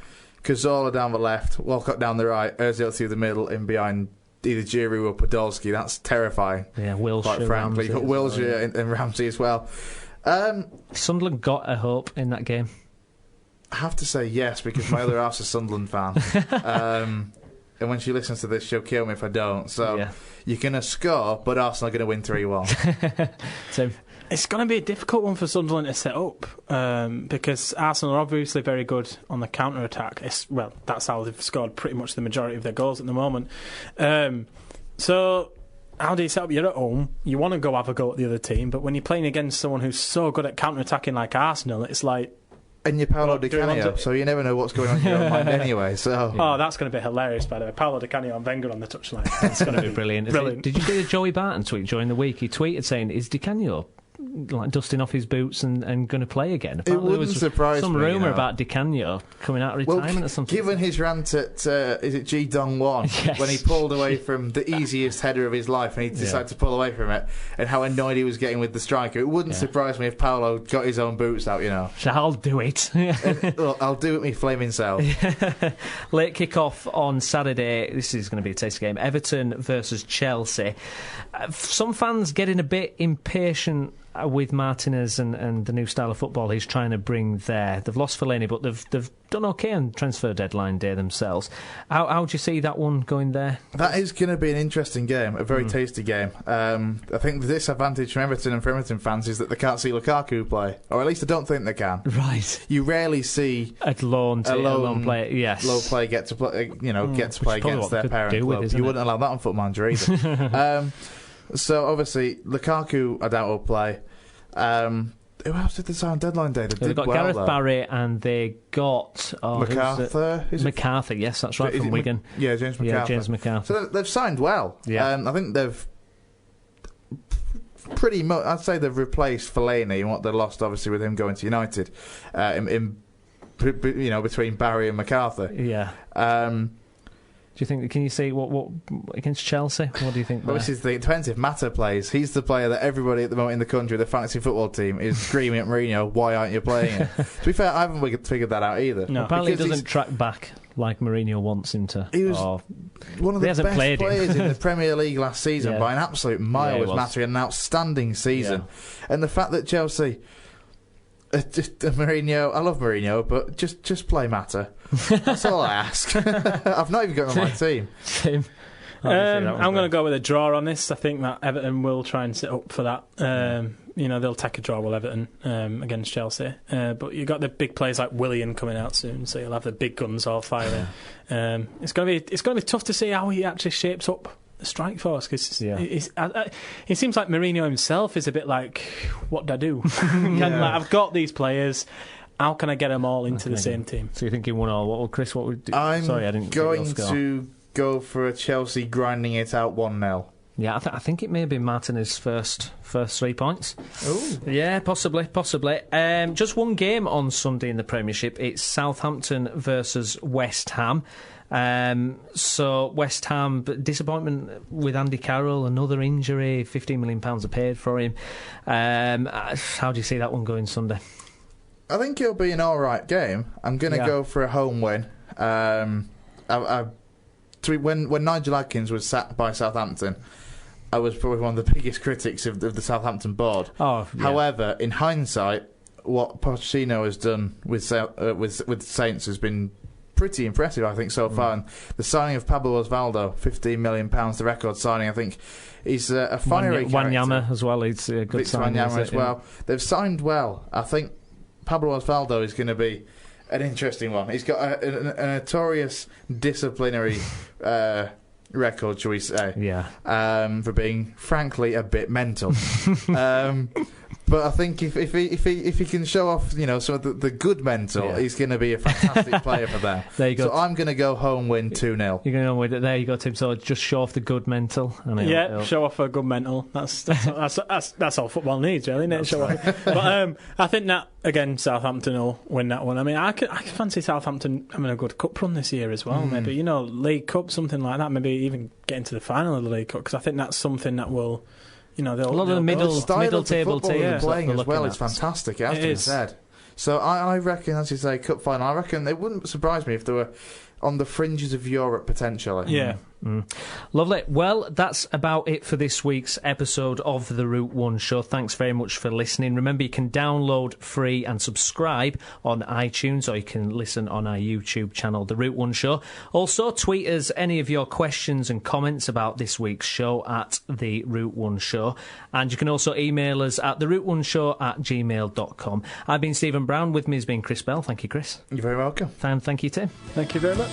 Cazorla down the left, Walcott down the right, Ozil through the middle, in behind either Giroud or Podolski. That's terrifying. Yeah, Wilshere, quite frankly. You've got Wilshere and Ramsey as well. Sunderland got a hope in that game. I have to say yes, because my other half's a Sunderland fan. And when she listens to this, she'll kill me if I don't. So you're going to score, but Arsenal are going to win 3-1. So it's going to be a difficult one for Sunderland to set up, because Arsenal are obviously very good on the counter-attack. That's how they've scored pretty much the majority of their goals at the moment. So how do you set up? You're at home, you want to go have a go at the other team, but when you're playing against someone who's so good at counter-attacking like Arsenal, it's like... And you're Paolo Di Canio, so you never know what's going on in your mind anyway. So, that's going to be hilarious, by the way. Paolo Di Canio and Wenger on the touchline. It's going to be brilliant. Did you see the Joey Barton tweet during the week? He tweeted saying, "Is Di Canio like dusting off his boots and going to play again?" Apparently it wouldn't surprise me. Some rumour about Di Canio coming out of retirement or something. Given his rant at is it G Dong 1 when he pulled away from the easiest header of his life and he decided to pull away from it, and how annoyed he was getting with the striker, it wouldn't surprise me if Paolo got his own boots out. So I'll do it. I'll do it me flaming self. Late kick-off on Saturday. This is going to be a tasty game. Everton versus Chelsea. Some fans getting a bit impatient with Martinez and the new style of football he's trying to bring there. They've lost Fellaini, but they've done okay on transfer deadline day themselves. How do you see that one going there? That is going to be an interesting game, a very tasty game. I think the disadvantage from Everton and for Everton fans is that they can't see Lukaku play, or at least I don't think they can. Right. You rarely see a lone player, low play get to play, get to play against their parent club. You wouldn't allow that on Foot Manager either. So obviously Lukaku, I doubt will play. Who else did they sign on deadline day? They've got Gareth Barry and they got MacArthur. MacArthur, yes, that's right, from Wigan. James MacArthur. Yeah, James MacArthur. So they've signed well. Yeah. I think they've pretty much. I'd say they've replaced Fellaini and what they lost, obviously, with him going to United. Between Barry and MacArthur. Yeah. Do you think? Can you see what against Chelsea? What do you think? Well, this is it depends if Mata plays. He's the player that everybody at the moment in the country, the fantasy football team, is screaming at Mourinho, "Why aren't you playing him?" To be fair, I haven't figured that out either. No, apparently he doesn't track back like Mourinho wants him to. He was one of the best players in the Premier League last season by an absolute mile. Was Mata an outstanding season, and the fact that Chelsea. Mourinho, I love Mourinho, but just play Mata. That's all I ask. I've not even got him on my team. Same. I'm going to go with a draw on this. I think that Everton will try and sit up for that. They'll take a draw with Everton against Chelsea. But you've got the big players like Willian coming out soon, so you'll have the big guns all firing. It's going to be tough to see how he actually shapes up the strike force, because it seems like Mourinho himself is a bit like, what do I do? I've got these players, how can I get them all into the same team? So you're thinking 1-1. What would Chris, what would do? I'm going to go for a Chelsea grinding it out 1-0. Yeah, I think it may be Martinez's first 3 points. Oh, yeah, possibly. Just one game on Sunday in the Premiership. It's Southampton versus West Ham. So West Ham, disappointment with Andy Carroll, another injury, £15 million are paid for him. How do you see that one going Sunday? I think it'll be an alright game. I'm going to go for a home win. When Nigel Adkins was sacked by Southampton, I was probably one of the biggest critics of the Southampton board. However, in hindsight, what Pochettino has done with Saints has been pretty impressive, I think, so far. And the signing of Pablo Osvaldo, £15 million, the record signing, I think he's a fiery character. Wanyama as well, it's a good signing. Wanyama as well. They've signed well. I think Pablo Osvaldo is going to be an interesting one. He's got a notorious disciplinary record, shall we say? For being, frankly, a bit mental. But I think if he can show off, some of the good mental, he's going to be a fantastic player for them. There you go. So I'm going to go home win 2-0. You're going to win it. There you go, Tim. So just show off the good mental. Show off a good mental. That's all football needs, really, isn't it? Show off. But I think that again, Southampton will win that one. I mean, I can fancy Southampton having a good cup run this year as well. Maybe League Cup, something like that. Maybe even getting to the final of the League Cup, because I think that's something that will. A lot of the middle table teams playing as well is fantastic. It has to be said. So I reckon, as you say, cup final. I reckon it wouldn't surprise me if they were on the fringes of Europe potentially. Yeah. Lovely. Well, that's about it for this week's episode of The Route 1 Show. Thanks very much for listening. Remember, you can download free and subscribe on iTunes, or you can listen on our YouTube channel, The Route 1 Show. Also, tweet us any of your questions and comments about this week's show at The Route 1 Show. And you can also email us at theroute1show@gmail.com. I've been Stephen Brown. With me has been Chris Bell. Thank you, Chris. You're very welcome. And thank you, Tim. Thank you very much.